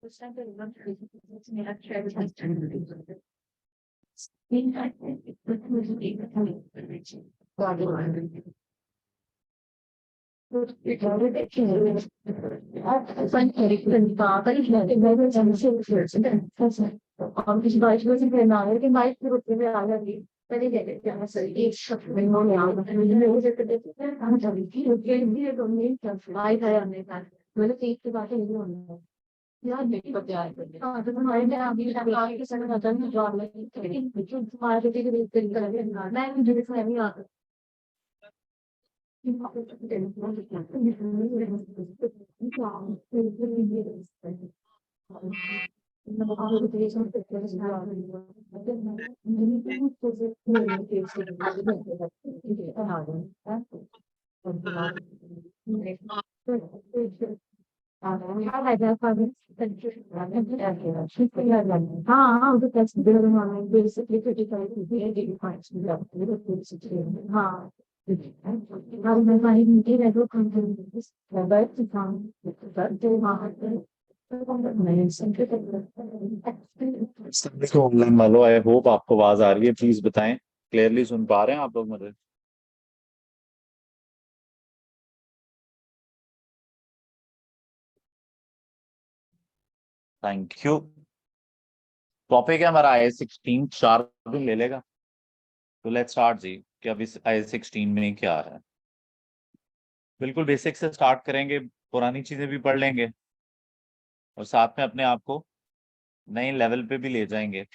उस टाइम पे मेरा ट्रेवल यार नहीं पता यार हाँ तो हमारे में अभी आपके समय होता है जॉब में लेकिन तुम्हारे बेटे के तरीका है मैं मुझे दिखाया नहीं आता हाँ हाँ तो टेस्ट बेसिकली 35 हाँ देखो ऑनलाइन वालों, आई होप आपको आवाज आ रही है। प्लीज बताएं, क्लियरली सुन पा रहे हैं आप लोग मुझे? Thank you. टॉपिक है हमारा आई16। 4 दिन ले लेगा। तो लेट्स स्टार्ट जी कि अब इस आई16 में क्या है। बिल्कुल बेसिक से स्टार्ट करेंगे, पुरानी चीजें भी पढ़ लेंगे और साथ में अपने आप को नए लेवल पे भी ले जाएंगे।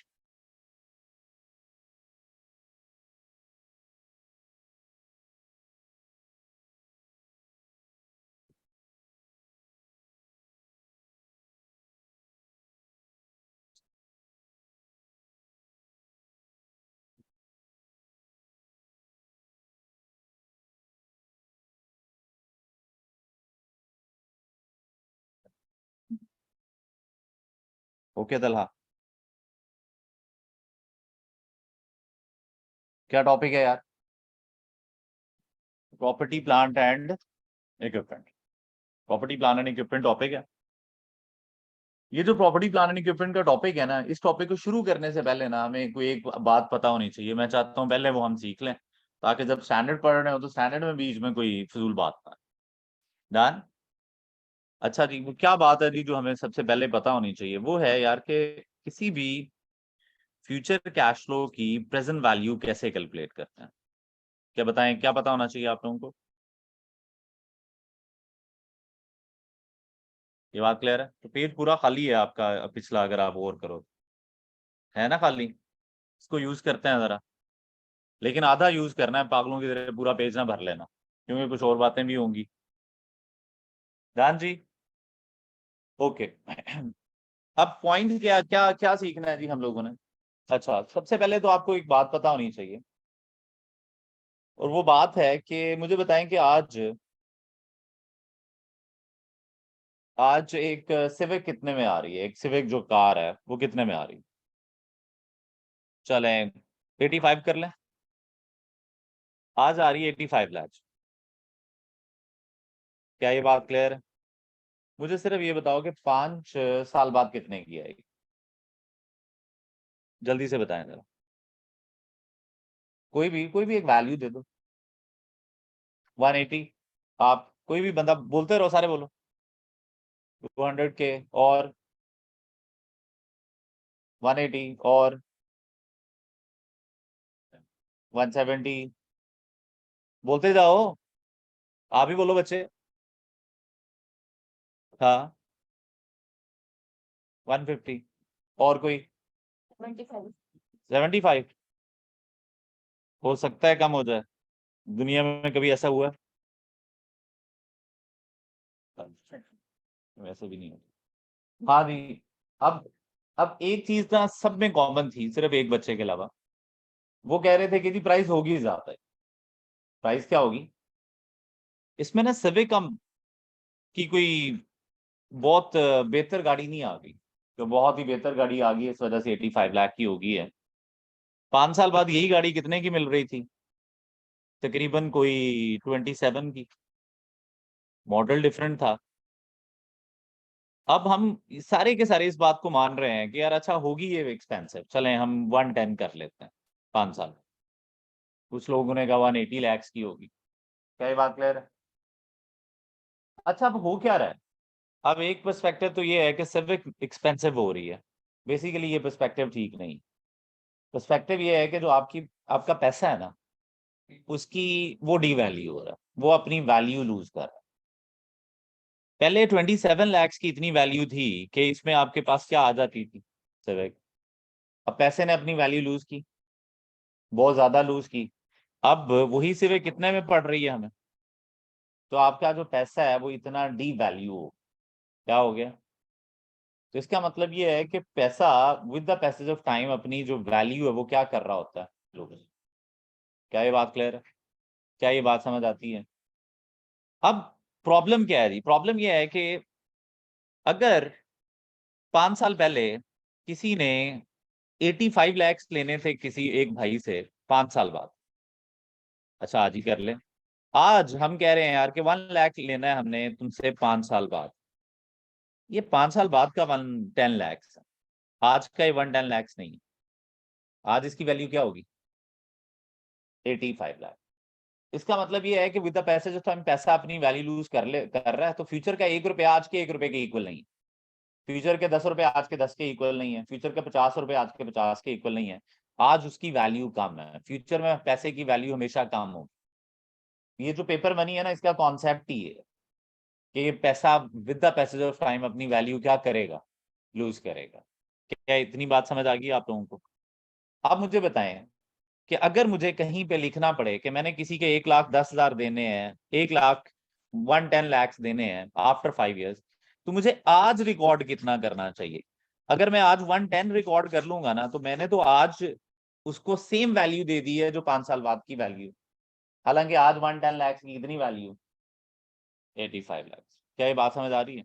ओके दलहा, क्या टॉपिक है यार? Property plant and equipment. Property plan and equipment topic है। ये जो प्रॉपर्टी प्लान एंड इक्विपमेंट का टॉपिक है ना, इस टॉपिक को शुरू करने से पहले ना हमें कोई एक बात पता होनी चाहिए। मैं चाहता हूँ पहले वो हम सीख लें, ताकि जब स्टैंडर्ड पढ़ रहे हो तो स्टैंडर्ड में बीच में कोई फजूल बात ना। डन। अच्छा जी, वो क्या बात है जी जो हमें सबसे पहले पता होनी चाहिए, वो है यार कि किसी भी फ्यूचर कैश फ्लो की प्रेजेंट वैल्यू कैसे कैलकुलेट करते हैं। क्या बताएं, क्या पता होना चाहिए आप लोगों को? ये बात क्लियर है? तो पेज पूरा खाली है आपका पिछला, अगर आप और करो है ना खाली, इसको यूज करते हैं जरा। लेकिन आधा यूज करना है, पागलों की तरह पूरा पेज ना भर लेना, क्योंकि कुछ और बातें भी होंगी। ध्यान जी। ओके। अब पॉइंट क्या क्या क्या सीखना है जी हम लोगों ने? अच्छा, सबसे पहले तो आपको एक बात पता होनी चाहिए, और वो बात है कि मुझे बताएं कि आज आज एक सिविक कितने में आ रही है? एक सिविक जो कार है वो कितने में आ रही है? चलें 85 कर लें। आज आ रही है 85 लाख। क्या ये बात क्लियर है? मुझे सिर्फ ये बताओ कि 5 साल बाद कितने की आएगी? जल्दी से बताएं जरा। कोई भी एक वैल्यू दे दो। 180। आप कोई भी बंदा बोलते रहो, सारे बोलो। 200 के और 180 और 170। बोलते जाओ, आप ही बोलो बच्चे। हाँ, 150। और कोई? 75। हो सकता है कम हो जाए, दुनिया में कभी ऐसा हुआ है? वैसे भी नहीं होता। हाँ जी। अब अब एक चीज ना सब में कॉमन थी, सिर्फ एक बच्चे के अलावा। वो कह रहे थे कि जी प्राइस होगी ज्यादा है। प्राइस क्या होगी? इसमें ना सिविक कम की कोई बहुत बेहतर गाड़ी नहीं आ गई, तो बहुत ही बेहतर गाड़ी आ गई है, इस वजह से 85 लाख की होगी है। 5 साल बाद यही गाड़ी कितने की मिल रही थी? तकरीबन कोई 27 की। मॉडल डिफरेंट था। अब हम सारे के सारे इस बात को मान रहे हैं कि यार अच्छा होगी ये एक्सपेंसिव, चलें हम 110 कर लेते हैं 5 साल। कुछ लोगों ने कहा 180 lakhs की होगी। क्या ये बात क्लियर है? अच्छा अब हो क्या रहा है? अब एक पर्सपेक्टिव तो ये है कि सिर्फ एक्सपेंसिव हो रही है। बेसिकली ये पर्सपेक्टिव ठीक नहीं। पर्सपेक्टिव ये है कि जो आपका पैसा है ना, उसकी वो डीवैल्यू हो रहा है, वो अपनी वैल्यू लूज कर रहा है। पहले 27 lakhs की इतनी वैल्यू थी कि इसमें आपके पास क्या आ जाती थी, सिर्फ। अब पैसे ने अपनी वैल्यू लूज की, बहुत ज्यादा लूज की। अब वही सिर्फ कितने में पड़ रही है हमें? तो आपका जो पैसा है वो इतना डी वैल्यू हो, क्या हो गया? तो इसका मतलब ये है कि पैसा with the passage of time अपनी जो वैल्यू है वो क्या कर रहा होता है लोगों। क्या ये बात क्लियर है? क्या ये बात समझ आती है? अब प्रॉब्लम क्या है जी? प्रॉब्लम ये है कि अगर 5 साल पहले किसी ने 85 lakhs लेने थे किसी एक भाई से 5 साल बाद, अच्छा आज ही कर ले। आज हम कह रहे हैं यार कि 1 लाख लेना है हमने तुमसे 5 साल बाद। ये 5 साल बाद का 110 lakhs है, आज का ये 110 lakhs नहीं है। आज इसकी वैल्यू क्या होगी? 85 लाख। इसका मतलब ये है कि विद द पैसे जो हम पैसा अपनी वैल्यू लूज कर रहा है, तो फ्यूचर का 1 रुपया आज के 1 रुपए के इक्वल नहीं है। फ्यूचर के 10 रुपए आज के 10 के इक्वल नहीं है। फ्यूचर के 50 रुपए आज के 50 के इक्वल नहीं है। आज उसकी वैल्यू कम है, फ्यूचर में पैसे की वैल्यू हमेशा कम होगी। ये जो पेपर मनी है ना, इसका कॉन्सेप्ट ही है कि ये पैसा with the passage of time अपनी वैल्यू क्या करेगा, लूज करेगा। क्या इतनी बात समझ आ गई आप लोगों को? आप मुझे बताएं कि अगर मुझे कहीं पे लिखना पड़े कि मैंने किसी के 1,10,000 देने हैं, 1,110 lakhs देने हैं आफ्टर 5 years, तो मुझे आज रिकॉर्ड कितना करना चाहिए? अगर मैं आज 110 रिकॉर्ड कर लूंगा ना, तो मैंने तो आज उसको सेम वैल्यू दे दी है जो 5 साल बाद की वैल्यू। हालांकि आज 110 lakhs की इतनी वैल्यू 85 lakhs। क्या ये बात समझ आ रही है?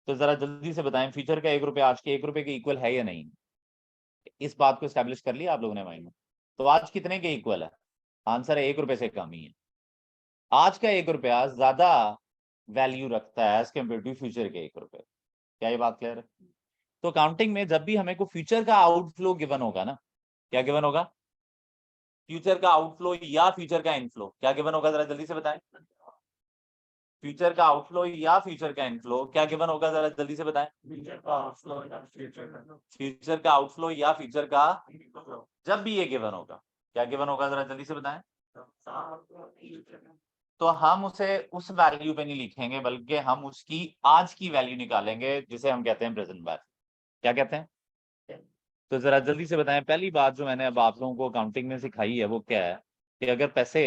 तो जरा जल्दी से बताएं, फ्यूचर का 1 रुपया आज के 1 रुपए के इक्वल है या नहीं? इस बात को स्टैब्लिश कर लिया आप लोगों ने माइंड में? तो आज कितने के इक्वल है? आंसर है 1 रुपए से कम ही है। आज का 1 रुपया ज्यादा वैल्यू रखता है एज कम्पेयर टू फ्यूचर के 1 रुपए। क्या ये बात क्लियर है? तो अकाउंटिंग में जब भी हमें को फ्यूचर का आउटफ्लो गिवन होगा ना, क्या गिवन होगा? फ्यूचर का आउटफ्लो या फ्यूचर का इनफ्लो, क्या गिवन होगा? जरा जल्दी से बताएं। फ्यूचर का आउटफ्लो या फ्यूचर का इनफ्लो क्या गिवन होगा? जरा जल्दी से बताएं। फ्यूचर का आउटफ्लो या फ्यूचर का, जब भी ये गिवन होगा, क्या गिवन होगा? जरा जल्दी से बताएं। तो हम उसे उस वैल्यू पे नहीं लिखेंगे, बल्कि हम उसकी आज की वैल्यू निकालेंगे, जिसे हम कहते हैं प्रेजेंट वैल्यू। क्या कहते हैं? तो जरा जल्दी से बताएं। पहली बात जो मैंने अब आप लोगों को अकाउंटिंग में सिखाई है वो क्या है कि अगर पैसे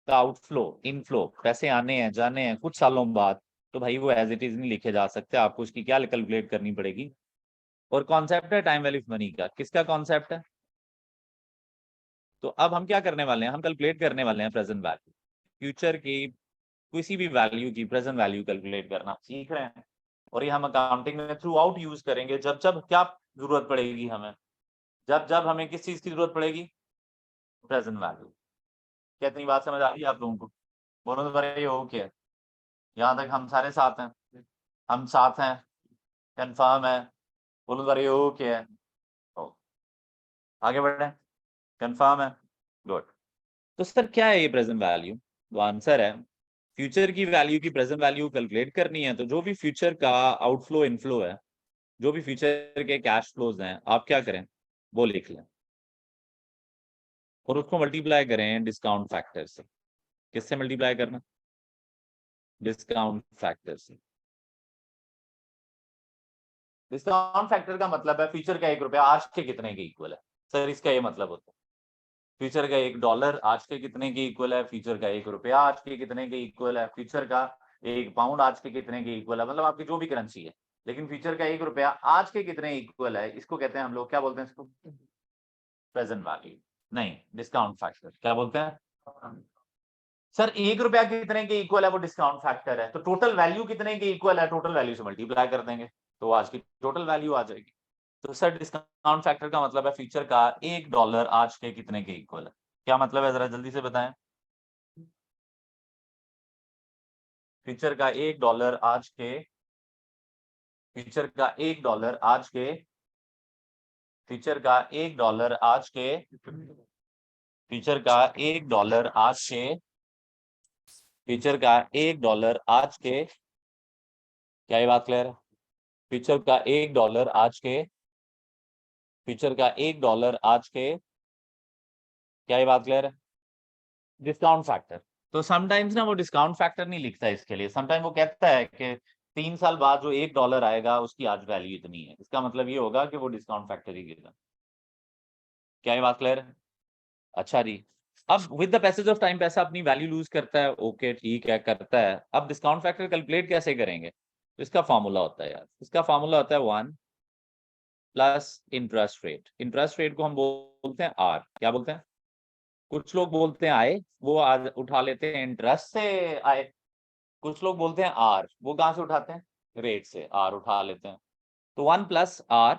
का आउटफ्लो इनफ्लो, पैसे आने हैं जाने हैं कुछ सालों बाद, तो भाई वो एज इट इज नहीं लिखे जा सकते, आपको उसकी क्या कैलकुलेट करनी पड़ेगी। और कॉन्सेप्ट है टाइम वैल्यू मनी का। किसका कॉन्सेप्ट है? तो अब हम क्या करने वाले हैं, हम कैलकुलेट करने वाले हैं प्रेजेंट वैल्यू। फ्यूचर की किसी भी वैल्यू की प्रेजेंट वैल्यू कैलकुलेट करना सीख रहे हैं। और ये हम अकाउंटिंग में थ्रू आउट यूज करेंगे। जब जब क्या जरूरत पड़ेगी हमें, जब जब हमें किस चीज की जरूरत पड़ेगी? Present value. क्या इतनी बात समझ आ रही है आप लोगों को? बोलो तो बड़े हो क्या? यहाँ तक हम सारे साथ हैं? हम साथ हैं? कंफर्म है? बोलो तो बड़े हो क्या? आगे बढ़े? कंफर्म है? गुड। तो सर क्या है ये प्रेजेंट वैल्यू? तो आंसर है, फ्यूचर की वैल्यू की प्रेजेंट वैल्यू कैलकुलेट करनी है, तो जो भी फ्यूचर का आउटफ्लो इनफ्लो है, जो भी फ्यूचर के कैश फ्लोज हैं, आप क्या करें, वो लिख लें और उसको मल्टीप्लाई करें डिस्काउंट फैक्टर से। किससे मल्टीप्लाई करना? डिस्काउंट फैक्टर से। डिस्काउंट फैक्टर का मतलब है फ्यूचर का 1 रुपया आज के कितने के इक्वल है। सर इसका ये मतलब होता है फ्यूचर का $1 आज के कितने के इक्वल है, फ्यूचर का 1 रुपया आज के कितने के इक्वल है, फ्यूचर का 1 पाउंड आज के कितने के इक्वल है, मतलब आपकी जो भी करेंसी है। लेकिन फ्यूचर का 1 रुपया आज के कितने इक्वल है, इसको कहते हैं हम लोग, क्या बोलते हैं इसको? Present value. नहीं, डिस्काउंट फैक्टर। क्या बोलते हैं? सर 1 रुपया कितने के इक्वल है, वो डिस्काउंट फैक्टर है। तो टोटल वैल्यू कितने के इक्वल है, टोटल वैल्यू से मल्टीप्लाई कर देंगे तो आज की टोटल वैल्यू आ जाएगी। तो सर डिस्काउंट फैक्टर का मतलब है फ्यूचर का $1 आज के कितने के इक्वल है। क्या मतलब है, जरा जल्दी से बताएं। फ्यूचर का $1 आज के फ्यूचर का $1 आज के, फ्यूचर का $1 आज के, फ्यूचर का $1 आज के, फ्यूचर का $1 आज के, क्या ये बात क्लियर है? फ्यूचर का $1 आज के, फ्यूचर का $1 आज के, क्या ये बात क्लियर है? Discount factor. तो समटाइम्स ना वो डिस्काउंट फैक्टर नहीं लिखता है इसके लिए, समटाइम वो कहता है कि 3 साल बाद जो $1 आएगा उसकी आज वैल्यू इतनी है, इसका मतलब ये होगा कि वो डिस्काउंट फैक्टर ही गिवन। क्या ये बात क्लियर है? अच्छा जी, अब with the passage of time पैसा अपनी वैल्यू लूज करता है, ओके ठीक है करता है। अब डिस्काउंट फैक्टर कैलकुलेट कैसे करेंगे? तो इसका फॉर्मूला होता है यार, इसका फॉर्मूला होता है 1 plus interest rate. Interest rate को हम बोलते हैं आर, क्या बोलते हैं? कुछ लोग बोलते हैं आय, वो आज उठा लेते हैं इंटरेस्ट से आय। कुछ लोग बोलते हैं आर, वो कहां से उठाते हैं? रेट से आर उठा लेते हैं। तो 1 plus R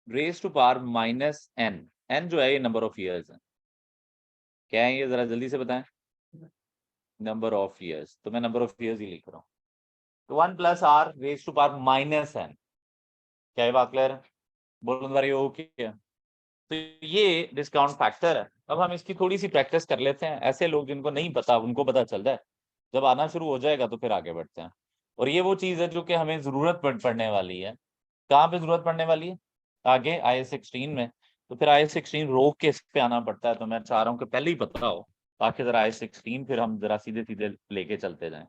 raise to power minus N, N जो है ये नंबर ऑफ ईयर्स है। क्या है ये, जरा जल्दी से बताएं। नंबर ऑफ ईयर्स, तो मैं नंबर ऑफ ईयर्स ही लिख रहा हूँ। तो 1 plus R raise to power minus N, क्या ये बात क्लियर है? बोलो बारी ओके। तो ये डिस्काउंट फैक्टर है। अब हम इसकी थोड़ी सी प्रैक्टिस कर लेते हैं, ऐसे लोग जिनको नहीं पता उनको पता चल जाए, जब आना शुरू हो जाएगा तो फिर आगे बढ़ते हैं। और ये वो चीज है जो कि हमें जरूरत पड़ने वाली है। कहाँ पे जरूरत पड़ने वाली है? आगे IS16 में। तो फिर IS16 रोक के इस पे आना पड़ता है, तो मैं चाह रहा हूँ कि पहले ही पता हो, ताकि जरा IS16 फिर हम जरा सीधे सीधे लेके चलते जाएं।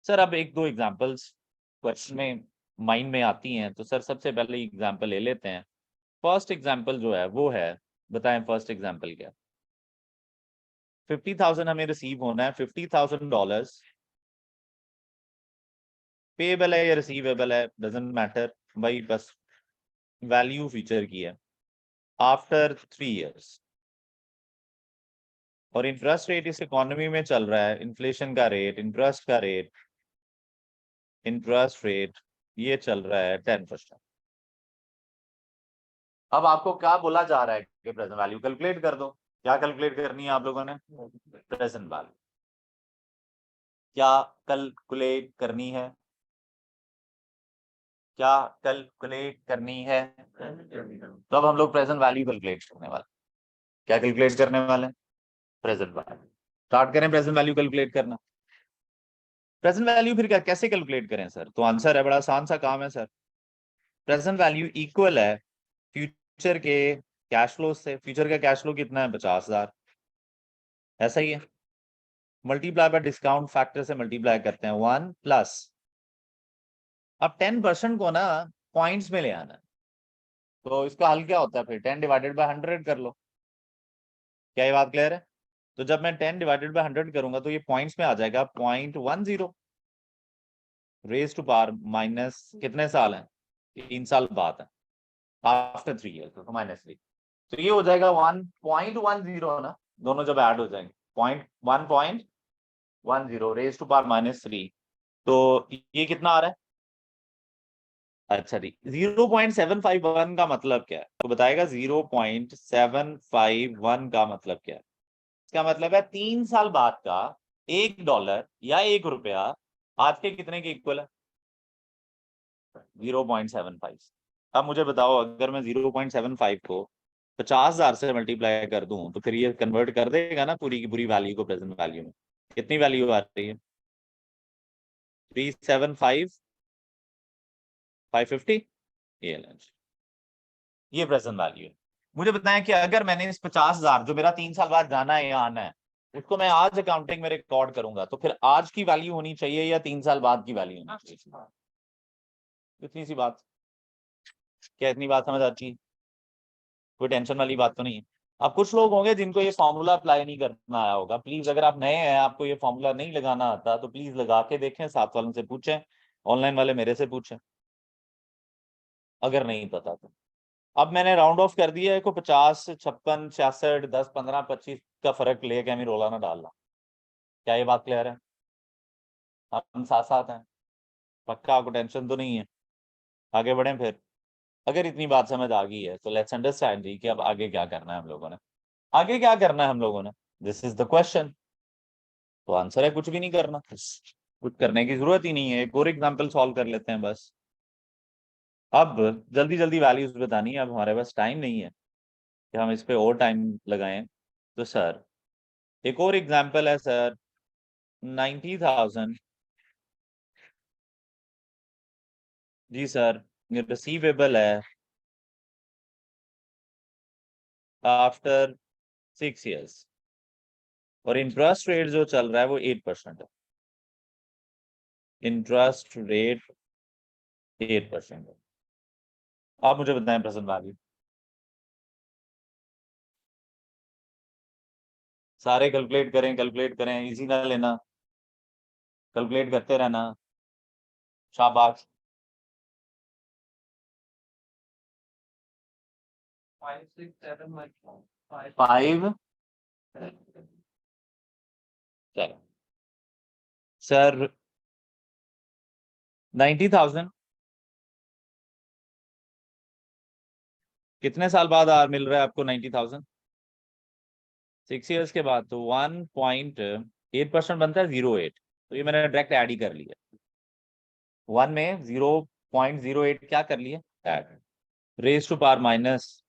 सर अब एक दो एग्जांपल्स क्वेश्चन में माइंड में आती हैं, तो सर सबसे पहले एग्जांपल ले लेते हैं। फर्स्ट एग्जांपल जो है वो है, बताएं फर्स्ट एग्जांपल क्या? 50,000 हमें रिसीव होना है, $50,000 पेएबल है या रिसीवेबल है डजंट मैटर भाई, बस वैल्यू फीचर की है आफ्टर 3 इयर्स। और इंटरेस्ट रेट इस इकोनॉमी में चल रहा है, इन्फ्लेशन का रेट, इंटरेस्ट का रेट, इंटरेस्ट रेट ये चल रहा है 10%। अब आपको क्या बोला जा रहा है कि प्रेजेंट वैल्यू कैलकुलेट कर दो। क्या कैलकुलेट करनी है आप लोगों ने? प्रेजेंट वैल्यू क्या कैलकुलेट करनी है? क्या कैलकुलेट करनी है? तो अब हम लोग प्रेजेंट वैल्यू कैलकुलेट करने वाले। क्या कैलकुलेट करने वाले? Present value. स्टार्ट करें प्रेजेंट वैल्यू कैलकुलेट करना। प्रेजेंट वैल्यू फिर क्या कैसे कैलकुलेट करें सर? तो आंसर है, बड़ा आसान सा काम है सर। प्रेजेंट वैल्यू इक्वल है फ्यूचर के कैश फ्लो से। फ्यूचर का कैश फ्लो कितना है? 50,000, ऐसा ही है। मल्टीप्लाई बाय डिस्काउंट फैक्टर से मल्टीप्लाई करते हैं 1 प्लस, अब 10% को ना पॉइंट्स में ले आना है, तो इसका हल क्या होता है फिर? 10 डिवाइडेड बाय 100 कर लो। क्या ये बात क्लियर है? तो जब मैं 10 डिवाइडेड बाय 100 करूंगा तो ये पॉइंट्स में आ जाएगा 0.10 रेज टू पावर माइनस, कितने साल है? 3 साल बाद है, आफ्टर 3 इयर्स, तो -3। तो ये हो जाएगा 1.10 ना, दोनों जब ऐड हो जाएंगे 1.10 रेज टू पावर -3। तो ये कितना आ रहा है? अच्छा जी, 0.751 का मतलब क्या है? तो बताएगा 0.751 का मतलब क्या है? इसका मतलब है 3 साल बाद का $1 या ₹1 आज के कितने के इक्वल है? 0.75। अब मुझे बताओ, अगर मैं 0.75 को 50,000 से मल्टीप्लाई कर दूं तो फिर ये कन्वर्ट कर देगा ना पूरी की पूरी वैल्यू को प्रेजेंट वैल्यू में। कितनी वैल्यू आ रही है? 375,550। ये प्रेजेंट वैल्यू है। मुझे बताएं कि अगर मैंने इस 50,000 जो मेरा 3 साल बाद जाना है या आना है, उसको मैं आज अकाउंटिंग में रिकॉर्ड करूंगा, तो फिर आज की वैल्यू होनी चाहिए या 3 साल बाद की वैल्यू होनी चाहिए? इतनी सी बात। क्या इतनी बात समझ आती है? कोई टेंशन वाली बात तो नहीं है। अब कुछ लोग होंगे जिनको ये फॉर्मूला अप्लाई नहीं करना आया होगा, प्लीज अगर आप नए हैं, आपको ये फॉर्मूला नहीं लगाना आता, तो प्लीज लगा के देखें, साथ वालों से पूछें, ऑनलाइन वाले मेरे से पूछें अगर नहीं पता तो। अब मैंने राउंड ऑफ कर दिया है को 50, 56, 66, 10, 15, 25 का फर्क लेके हमें रोला ना डालना। क्या ये बात क्लियर है? हम साथ साथ हैं, पक्का? आपको टेंशन तो नहीं है? आगे बढ़ें फिर। अगर इतनी बात समझ आ गई है तो लेट्स अंडरस्टैंड जी कि अब आगे क्या करना है हम लोगों ने। आगे क्या करना है हम लोगों ने? This is the question. तो आंसर है कुछ भी नहीं करना। कुछ करने की जरूरत ही नहीं है, एक और एग्जांपल सॉल्व कर लेते हैं बस। अब जल्दी जल्दी वैल्यूज बतानी है, अब हमारे पास टाइम नहीं है कि हम इस पे और टाइम लगाएं। तो सर एक और एग्जांपल है सर, 90,000 जी सर रिसीवेबल है आफ्टर 6 years, और इंटरेस्ट रेट जो चल रहा है वो 8% है। इंटरेस्ट रेट 8% है। आप मुझे बताएं प्रेजेंट वैल्यू। सारे कैलकुलेट करें, इजी ना लेना, कैलकुलेट करते रहना। शाबाश। 5, 6, 7, like 5. 5 चलो सर 90,000 कितने साल बाद मिल रहा है आपको 90,000? 6 years के बाद, तो 1.8% बनता है 0.8, तो ये मैंने डायरेक्ट ऐड ही कर लिया। 1 में 0.08 क्या कर लिया, ऐड। रेज टू पावर -6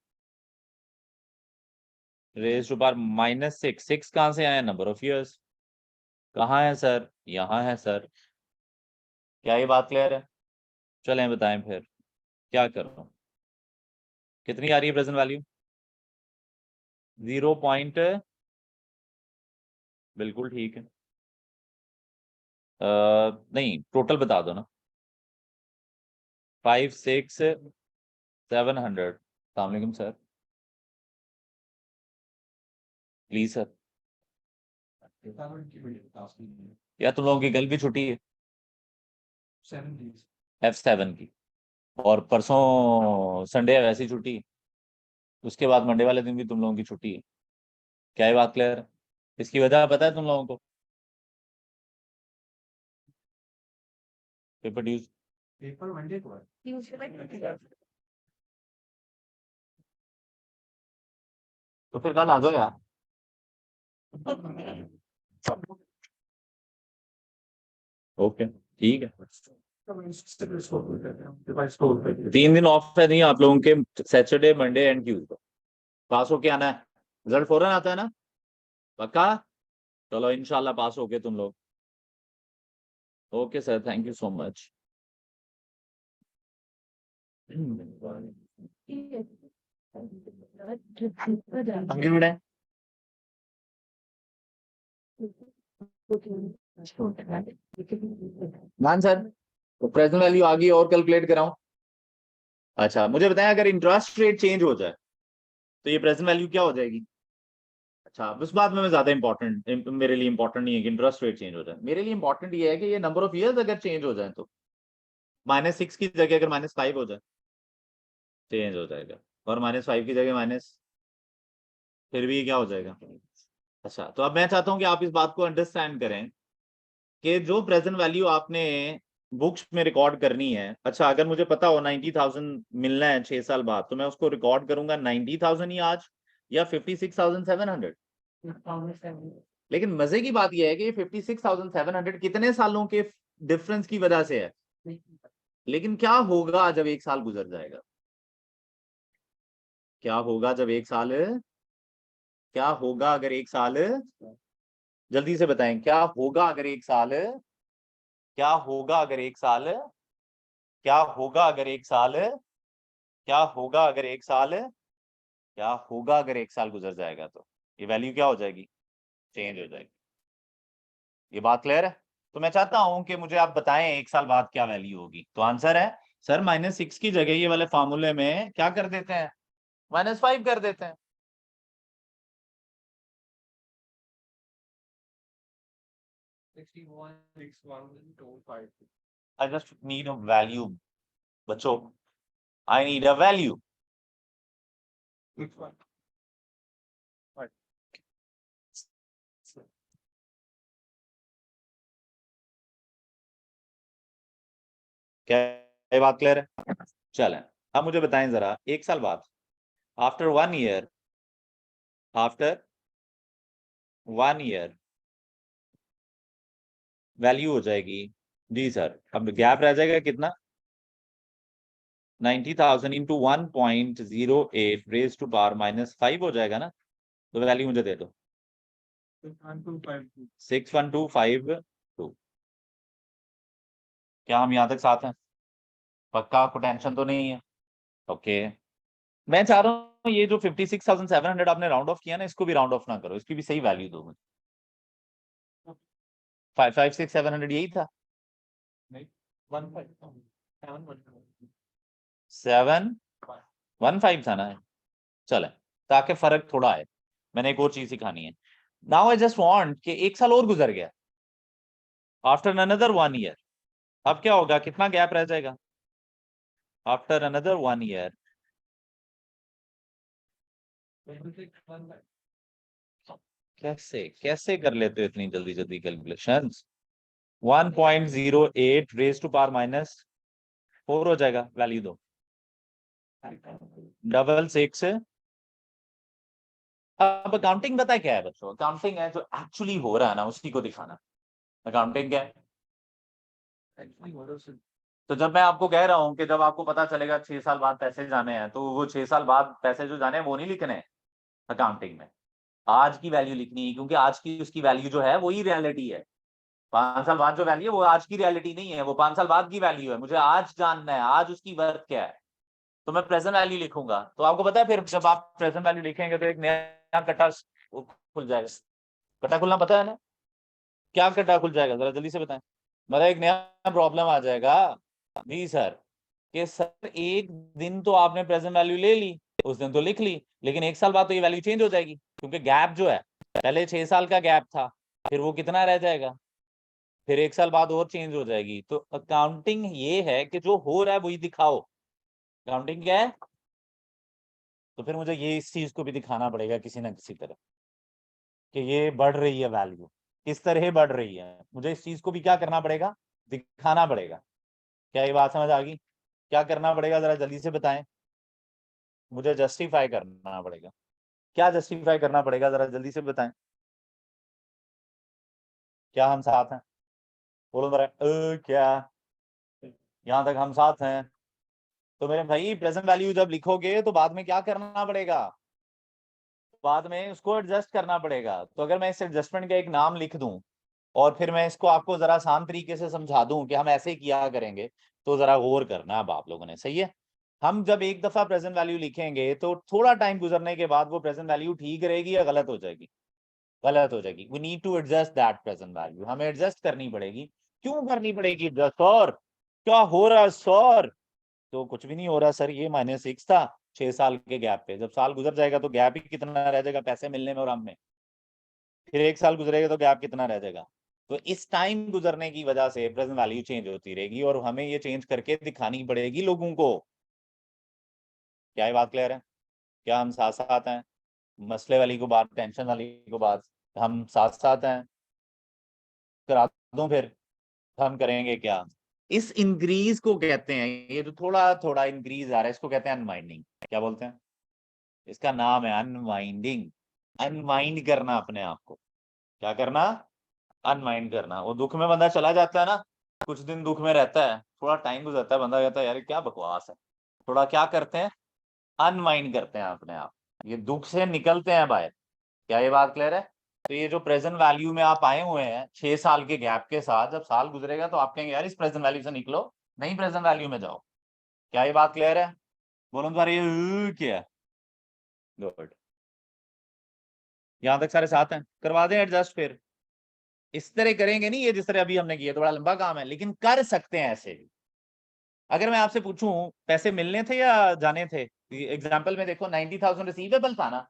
कहां से आया, नंबर ऑफ इयर्स। कहाँ है सर, यहाँ है सर। क्या ये बात क्लियर है? चलें बताएं फिर क्या करूं। कितनी आ रही है प्रेजेंट वैल्यू? 0 पॉइंट, बिल्कुल ठीक है। नहीं टोटल बता दो ना। 5, 6, 700। सलामकुम सर, प्लीज सर। या तुम लोगों की कल भी छुट्टी है 7 days. F7 की, और परसों संडे है वैसी छुट्टी, उसके बाद मंडे वाले दिन भी तुम लोगों की छुट्टी है। क्या ये बात क्लियर है? इसकी वजह पता है तुम लोगों को? पेपर ड्यूज पेपर मंडे को है। तो फिर कल आ जाओ यार। ओके ठीक है। 3 दिन ऑफ है नहीं आप लोगों के, सैटरडे मंडे एंड ट्यूसडे। पास होके आना है, रिजल्ट फौरन आता है ना, पक्का? चलो इंशाल्लाह पास होके तुम लोग। Okay sir, thank you so much. आगे बढ़े। मान सर, तो प्रेजेंट वैल्यू आ गई, और कैलकुलेट कराऊं? अच्छा मुझे बताएं, अगर इंटरेस्ट रेट चेंज हो जाए तो ये प्रेजेंट वैल्यू क्या हो जाएगी? अच्छा उस बात में मैं ज्यादा इंपॉर्टेंट, मेरे लिए इंपॉर्टेंट नहीं है कि इंटरेस्ट रेट चेंज हो जाए, मेरे लिए इंपॉर्टेंट ये है कि ये नंबर ऑफ ईयर्स अगर चेंज हो जाए तो -6 की जगह अगर -5 हो जाए, चेंज हो जाएगा। और -5 की जगह माइनस, फिर भी ये क्या हो जाएगा? अच्छा तो अब मैं चाहता हूं कि आप इस बात को अंडरस्टैंड करें कि जो प्रेजेंट वैल्यू आपने बुक्स में रिकॉर्ड करनी है, अच्छा अगर मुझे पता हो 90,000 मिलना है 6 साल बाद, तो मैं उसको रिकॉर्ड करूंगा 90,000 ही आज, या 56,700? लेकिन मजे की बात यह है कि ये 56,700 कितने सालों के डिफरेंस की वजह से है। लेकिन क्या होगा जब 1 साल गुजर जाएगा? क्या होगा जब 1 साल, क्या होगा अगर 1 साल, जल्दी से बताएं क्या होगा अगर 1 साल, क्या होगा अगर 1 साल, क्या होगा अगर 1 साल, क्या होगा अगर 1 साल, क्या होगा अगर 1 साल गुजर जाएगा, तो ये वैल्यू क्या हो जाएगी, चेंज हो जाएगी। ये बात क्लियर है? तो मैं चाहता हूं कि मुझे आप बताएं 1 साल बाद क्या वैल्यू होगी। तो आंसर है सर -6 की जगह ये वाले फार्मूले में क्या कर देते हैं, -5 कर देते हैं। 61, 61, 25. I just need a value बच्चों, आई नीड अ वैल्यू। 61. क्या ये बात क्लियर है? चलें अब मुझे बताएं जरा, 1 साल बाद, after 1 year, after 1 year value हो जाएगी जी सर, अब गैप रह जाएगा कितना 90,000 इंटू 1.08 रेज टू पावर -5 हो जाएगा ना, तो वैल्यू मुझे दे दो 61252 61252। क्या हम यहाँ तक साथ हैं? पक्का, आपको टेंशन तो नहीं है? ओके, मैं चाह रहा हूँ ये जो 56,700 आपने राउंड ऑफ किया ना, इसको भी राउंड ऑफ ना करो, इसकी भी सही वैल्यू दो मुझे। 556,700 यही था, 715 था ना, चले ताकि फर्क थोड़ा आए। मैंने एक और चीज सिखानी है। नाउ आई जस्ट वांट कि एक साल और गुजर गया, आफ्टर अनदर 1 ईयर, अब क्या होगा, कितना गैप रह जाएगा आफ्टर अनदर 1 ईयर? कैसे कैसे कर लेते हो इतनी जल्दी जल्दी कैलकुलेशंस? 1.08 रेज टू पावर -4 हो जाएगा, वैल्यू दो 666। अब अकाउंटिंग पता है क्या है बच्चों? अकाउंटिंग है जो एक्चुअली हो रहा है ना, उसी को दिखाना। अकाउंटिंग क्या है? तो जब मैं आपको कह रहा हूं कि जब आपको पता चलेगा 6 साल बाद पैसे जाने हैं, तो वो 6 साल बाद पैसे जो जाने हैं वो नहीं लिखने हैं अकाउंटिंग में, आज की वैल्यू लिखनी है, क्योंकि आज की उसकी वैल्यू जो है वही रियलिटी है। 5 साल बाद जो वैल्यू है वो आज की रियलिटी नहीं है, वो 5 साल बाद की वैल्यू है। मुझे आज जानना है आज उसकी वर्थ क्या है, तो मैं प्रेजेंट वैल्यू लिखूंगा। तो आपको पता है फिर जब आप प्रेजेंट वैल्यू लिखेंगे तो एक नया कट्टा खुल जाएगा। कट्टा खुलना पता है ना? क्या कट्टा खुल जाएगा जरा जल्दी से बताएं। मतलब एक नया प्रॉब्लम आ जाएगा जी सर, कि सर एक दिन तो आपने प्रेजेंट वैल्यू ले ली, उस दिन तो लिख ली, लेकिन एक साल बाद तो ये वैल्यू चेंज हो जाएगी, क्योंकि गैप जो है पहले 6 साल का गैप था, फिर वो कितना रह जाएगा, फिर एक साल बाद और चेंज हो जाएगी। तो अकाउंटिंग ये है कि जो हो रहा है वही दिखाओ। अकाउंटिंग क्या है? तो फिर मुझे ये इस चीज को भी दिखाना पड़ेगा किसी ना किसी तरह कि ये बढ़ रही है वैल्यू, किस तरह बढ़ रही है, मुझे इस चीज को भी क्या करना पड़ेगा, दिखाना पड़ेगा। क्या ये बात समझ आ गई? क्या करना पड़ेगा जरा जल्दी से बताएं, मुझे जस्टिफाई करना पड़ेगा। क्या जस्टिफाई करना पड़ेगा जरा जल्दी से बताएं। क्या हम साथ हैं? बोलो जरा क्या यहाँ तक हम साथ हैं? तो मेरे भाई प्रेजेंट वैल्यू जब लिखोगे तो बाद में क्या करना पड़ेगा, बाद में उसको एडजस्ट करना पड़ेगा। तो अगर मैं इस एडजस्टमेंट का एक नाम लिख दूं और फिर मैं इसको आपको जरा आसान तरीके से समझा दूं कि हम ऐसे किया करेंगे, तो जरा गौर करना अब आप लोगों ने, सही है? हम जब एक दफा प्रेजेंट वैल्यू लिखेंगे तो थोड़ा टाइम गुजरने के बाद वो प्रेजेंट वैल्यू ठीक रहेगी या गलत हो जाएगी? गलत हो जाएगी। We need to adjust that present value, हमें एडजस्ट करनी पड़ेगी। क्यों करनी पड़ेगी एडजस्ट सर? क्या हो रहा है सर? तो कुछ भी नहीं हो रहा सर, ये -6 था 6 साल के गैप पे, जब साल गुजर जाएगा तो गैप ही कितना रह जाएगा पैसे मिलने में और हम में, फिर एक साल गुजरेगा तो गैप कितना रह जाएगा। तो इस टाइम गुजरने की वजह से प्रेजेंट वैल्यू चेंज होती रहेगी और हमें ये चेंज करके दिखानी पड़ेगी लोगों को। क्या ये बात क्लियर है? क्या हम साथ साथ हैं? मसले वाली को बात, टेंशन वाली को बात, हम साथ साथ हैं? करा दूं फिर? हम करेंगे क्या? इस इंक्रीज को कहते हैं, ये जो थोड़ा थोड़ा इंक्रीज आ रहा है इसको कहते हैं अनवाइंडिंग। क्या बोलते हैं? इसका नाम है अनवाइंडिंग। अनवाइंड करना अपने आप को। क्या करना? अनवाइंड करना। वो दुख में बंदा चला जाता है ना, कुछ दिन दुख में रहता है, थोड़ा टाइम गुजरता है, बंदा कहता है यार क्या बकवास है, थोड़ा क्या करते हैं, अनवाइंड करते हैं अपने आप, ये दुख से निकलते हैं बाहर। क्या ये बात क्लियर है? तो ये जो प्रेजेंट वैल्यू में आप आए हुए हैं 6 साल के गैप के साथ, जब साल गुजरेगा तो आप कहेंगे यार इस प्रेजेंट वैल्यू से निकलो, नहीं प्रेजेंट वैल्यू में जाओ। क्या ये बात क्लियर है? बोलो तुम्हारे ये क्या? गुड, यहां तक सारे साथ हैं? करवा दें एडजस्ट फिर? इस तरह करेंगे नहीं ये जिस तरह अभी हमने किया, तो बड़ा लंबा काम है, लेकिन कर सकते हैं ऐसे भी। अगर मैं आपसे पूछूं पैसे मिलने थे या जाने थे, एग्जाम्पल में देखो 90,000 रिसीवेबल था ना,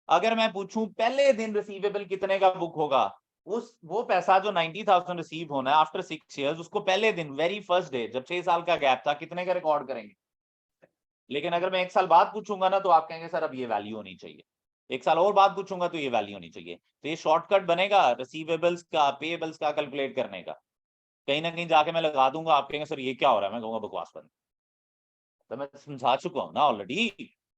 अगर मैं पूछूं पहले दिन रिसीवेबल कितने का बुक होगा, उस वो पैसा जो 90,000 रिसीव होना है आफ्टर 6 ईयर्स, उसको पहले दिन वेरी फर्स्ट डे जब 6 साल का गैप था कितने का रिकॉर्ड करेंगे। लेकिन अगर मैं एक साल बाद पूछूंगा ना तो आप कहेंगे सर अब ये वैल्यू होनी चाहिए, एक साल और बाद पूछूंगा तो ये वैल्यू होनी चाहिए। तो ये शॉर्टकट बनेगा रिसीवेबल्स का पेएबल्स का कैलकुलेट करने का। कहीं ना कहीं जाके मैं लगा दूंगा, आप कहेंगे सर ये क्या हो रहा है, मैं कहूंगा बकवास बंद। तो मैं समझा चुका हूं ना ऑलरेडी।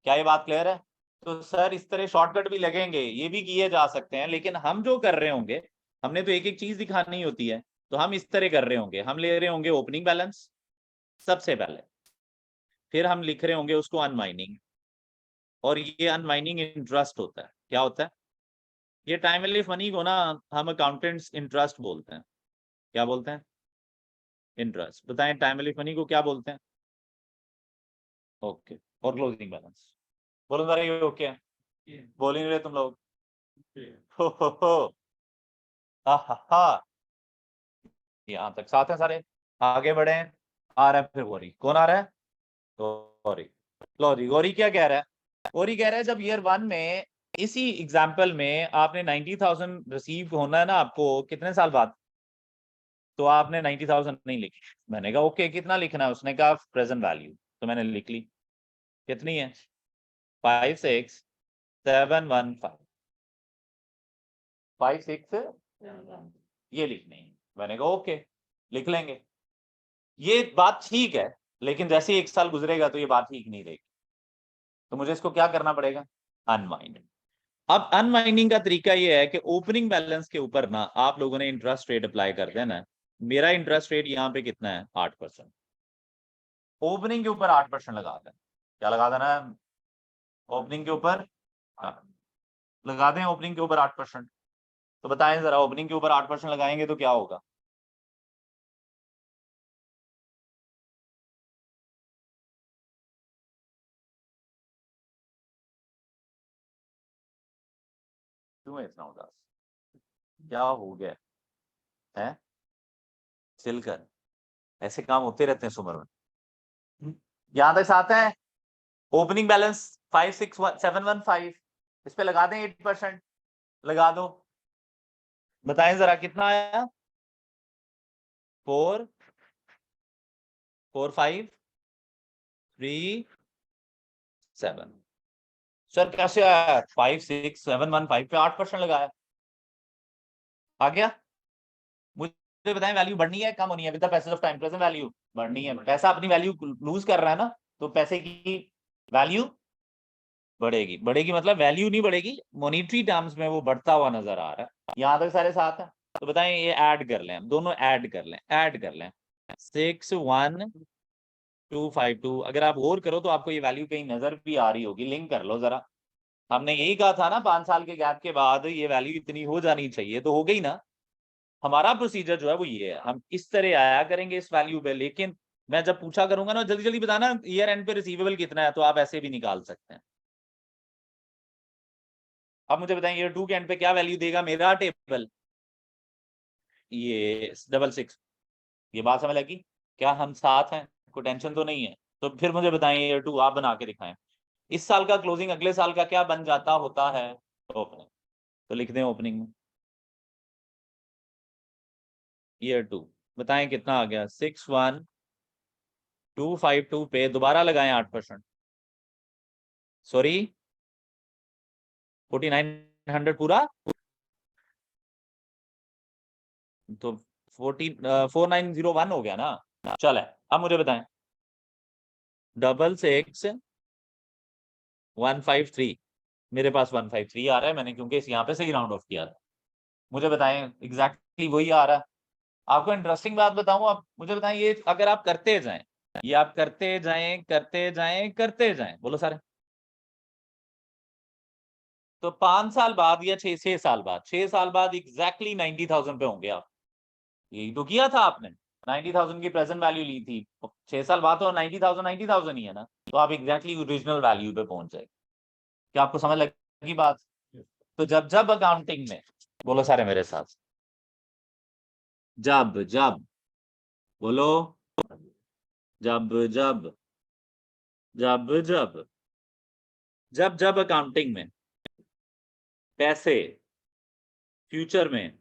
क्या ये बात क्लियर है? तो सर इस तरह शॉर्टकट भी लगेंगे, ये भी किए जा सकते हैं, लेकिन हम जो कर रहे होंगे, हमने तो एक एक चीज दिखानी होती है। तो हम इस तरह कर रहे होंगे, हम ले रहे होंगे ओपनिंग बैलेंस सबसे पहले, फिर हम लिख रहे होंगे उसको अनवाइंडिंग, और ये अनवाइंडिंग इंटरेस्ट होता है। क्या होता है? ये टाइम रिलीफ मनी को ना हम अकाउंटेंट्स इंटरेस्ट बोलते हैं। क्या बोलते हैं? इंटरेस्ट। बताएं टाइम रिलीफ मनी को क्या बोलते हैं? ओके। और क्लोजिंग बैलेंस बोलो जरा, ये ओके है? बोल ही नहीं रहे तुम लोग। हो हा। यहाँ तक साथ है सारे, आगे बढ़े। आ रहा है फिर गौरी, कौन आ रहा है? गौरी। लो जी, गौरी क्या कह रहा है? गौरी कह रहा है जब ईयर 1 में इसी एग्जाम्पल में आपने 90,000 रिसीव होना है ना आपको कितने साल बाद, तो आपने 90,000 नहीं लिखी। मैंने कहा ओके, कितना लिखना है? उसने कहा प्रेजेंट वैल्यू, तो मैंने लिख ली। कितनी है? 56,715। 56 ये लिखनी है। मैंने कहा ओके, लिख लेंगे। ये बात ठीक है, लेकिन जैसे ही 1 साल गुजरेगा तो ये बात ठीक नहीं रहेगी, तो मुझे इसको क्या करना पड़ेगा? अनवाइंड। अब अनवाइंडिंग का तरीका ये है कि ओपनिंग बैलेंस के ऊपर ना आप लोगों ने इंटरेस्ट रेट अप्लाई कर देना है। मेरा इंटरेस्ट रेट यहाँ पे कितना है? 8%। ओपनिंग के ऊपर 8% लगा देना। क्या लगा देना है? ओपनिंग के ऊपर लगा दें। ओपनिंग के ऊपर 8%। तो बताएं जरा, ओपनिंग के ऊपर 8% लगाएंगे तो क्या होगा? क्यों है इतना उदास? क्या हो गया है? चिलकर ऐसे काम होते रहते हैं इस उम्र में। यहां तक साथ है। ओपनिंग बैलेंस 56,715, इस पे लगा दें 8%। लगा दो। बताएं जरा कितना आया? 4 4 5 3 7। सर कैसे आया? 56,715 पे 8% लगाया, आ गया। मुझे बताएं वैल्यू बढ़नी है कम होनी है? With the passage of time present value बढ़नी है। पैसा अपनी वैल्यू लूज कर रहा है ना, तो पैसे की वैल्यू बढ़ेगी। बढ़ेगी मतलब वैल्यू नहीं बढ़ेगी, मॉनिटरी टर्म्स में वो बढ़ता हुआ नजर आ रहा है। यहाँ तक सारे साथ हैं। तो बताएं ये ऐड कर लें, हम दोनों ऐड कर लें, ऐड कर लें। 61252। अगर आप गौर करो तो आपको ये वैल्यू कहीं नजर भी आ रही होगी, लिंक कर लो जरा। हमने यही कहा था ना 5 साल के गैप के बाद ये वैल्यू इतनी हो जानी चाहिए, तो हो गई ना। हमारा प्रोसीजर जो है वो ये है, हम इस तरह आया करेंगे इस वैल्यू पे, लेकिन मैं जब पूछा करूंगा ना जल्दी जल्दी बताना ईयर एंड पे रिसीवेबल कितना है, तो आप ऐसे भी निकाल सकते हैं। अब मुझे बताएं ईयर 2 के एंड पे क्या वैल्यू देगा मेरा टेबल? ये 66। ये बात समझ लगी? क्या हम साथ हैं? कोई टेंशन तो नहीं है? तो फिर मुझे बताएं ईयर 2 आप बना के दिखाएं। इस साल का क्लोजिंग अगले साल का क्या बन जाता होता है? ओपनिंग। तो लिख दें ओपनिंग में ईयर 2। बताएं कितना आ गया? 61252 पे दोबारा लगाएं 8%। सॉरी 4900 पूरा, तो 4901 हो गया ना। चल है। अब मुझे बताएं 66153। मेरे पास 153 आ रहा है, मैंने क्योंकि इस यहाँ पे सही राउंड ऑफ किया था। मुझे बताएं एग्जैक्टली वही आ रहा है। आपको इंटरेस्टिंग बात बताऊं, आप मुझे बताएं ये अगर आप करते जाएं, ये आप करते जाएं करते जाएं करते जाएं, बोलो सारे, तो 5 साल बाद या 6 साल बाद, 6 साल बाद एग्जैक्टली 90,000 पे होंगे आप। यही तो किया था आपने, 90,000 की प्रेजेंट वैल्यू ली थी। 6 साल बाद तो 90,000 ही है ना, तो आप एग्जैक्टली ओरिजिनल वैल्यू पे पहुंच जाएंगे। क्या आपको समझ लगी बात? तो जब जब अकाउंटिंग में, बोलो सारे मेरे साथ, जब जब, बोलो, जब जब, जब जब, जब जब अकाउंटिंग में पैसे फ्यूचर में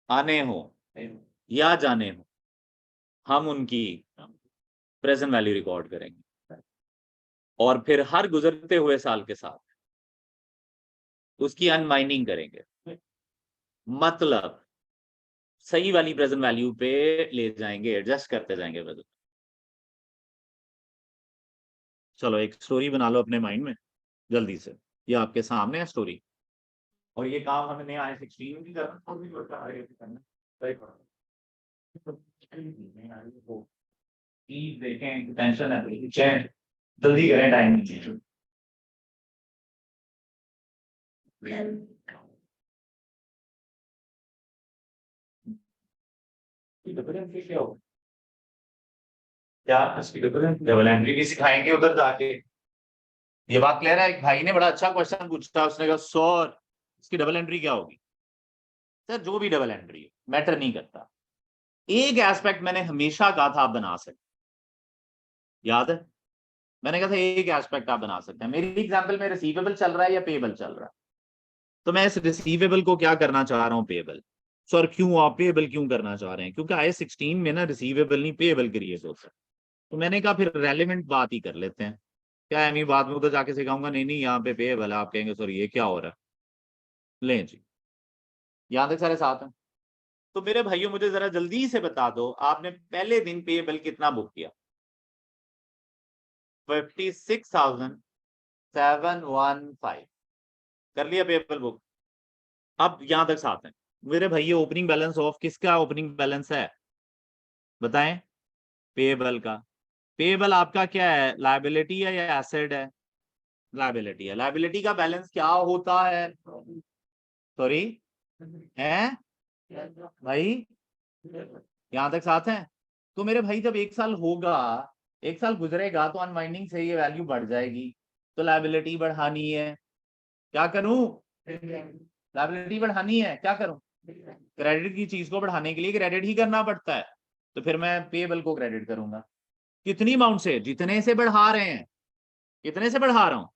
आने हो या जाने हो, हम उनकी प्रेजेंट वैल्यू रिकॉर्ड करेंगे, और फिर हर गुजरते हुए साल के साथ उसकी अनवाइंडिंग करेंगे। मतलब सही वाली प्रेजेंट वैल्यू पे ले जाएंगे, एडजस्ट करते जाएंगे प्रेजेंट। चलो एक स्टोरी बना लो अपने माइंड में जल्दी से, ये आपके सामने है स्टोरी, और ये काम हमने आए 16 में भी करना, प्लीज देखें, टेंशन है, चैन जल्दी करें, टाइम नहीं। क्या डबल एंट्री भी सिखाएंगे उधर जाके? ये बात क्लियर है? एक भाई ने बड़ा अच्छा क्वेश्चन पूछा, उसने कहा सर इसकी डबल एंट्री क्या होगी? सर जो भी डबल एंट्री मैटर नहीं करता, एक एस्पेक्ट मैंने हमेशा कहा था आप बना सकते, याद है? मैंने कहा था एक एस्पेक्ट आप बना सकते हैं। मेरी एग्जांपल में रिसीवेबल चल रहा है या पेबल चल रहा है, तो मैं इस रिसीवेबल को क्या करना चाह रहा हूँ, पेबल। सर क्यों आप पेबल क्यों करना चाह रहे हैं? क्योंकि IAS 16 में ना रिसीवेबल नहीं पेबल क्रिएट होता है। तो मैंने कहा फिर रेलिवेंट बात ही कर लेते हैं। क्या है, मैं बाद में उधर जाके सिखाऊंगा नहीं नहीं यहाँ पे पेबल है, आप कहेंगे सर ये क्या हो रहा है। लें जी, यहाँ तक सारे साथ हैं। तो मेरे भाइयों मुझे जरा जल्दी से बता दो, आपने पहले दिन पेबल कितना बुक किया? 56,715 कर लिया पेबल बुक। अब यहां तक साथ है मेरे भाइयों, ओपनिंग बैलेंस ऑफ किसका ओपनिंग बैलेंस है बताएं? पेबल का। पेबल आपका क्या है, लायबिलिटी है या एसेट है? लायबिलिटी है। लायबिलिटी का बैलेंस क्या होता है? सॉरी है भाई, यहां तक साथ है? तो मेरे भाई जब एक साल होगा, एक साल गुजरेगा तो अनवाइंडिंग से ये वैल्यू बढ़ जाएगी, तो लायबिलिटी बढ़ानी है। क्या करूं? लायबिलिटी बढ़ानी है, क्या करूं? क्रेडिट की चीज को बढ़ाने के लिए क्रेडिट ही करना पड़ता है, तो फिर मैं पेबल को क्रेडिट करूंगा। कितनी अमाउंट से? जितने से बढ़ा रहे हैं। कितने से बढ़ा रहा हूं?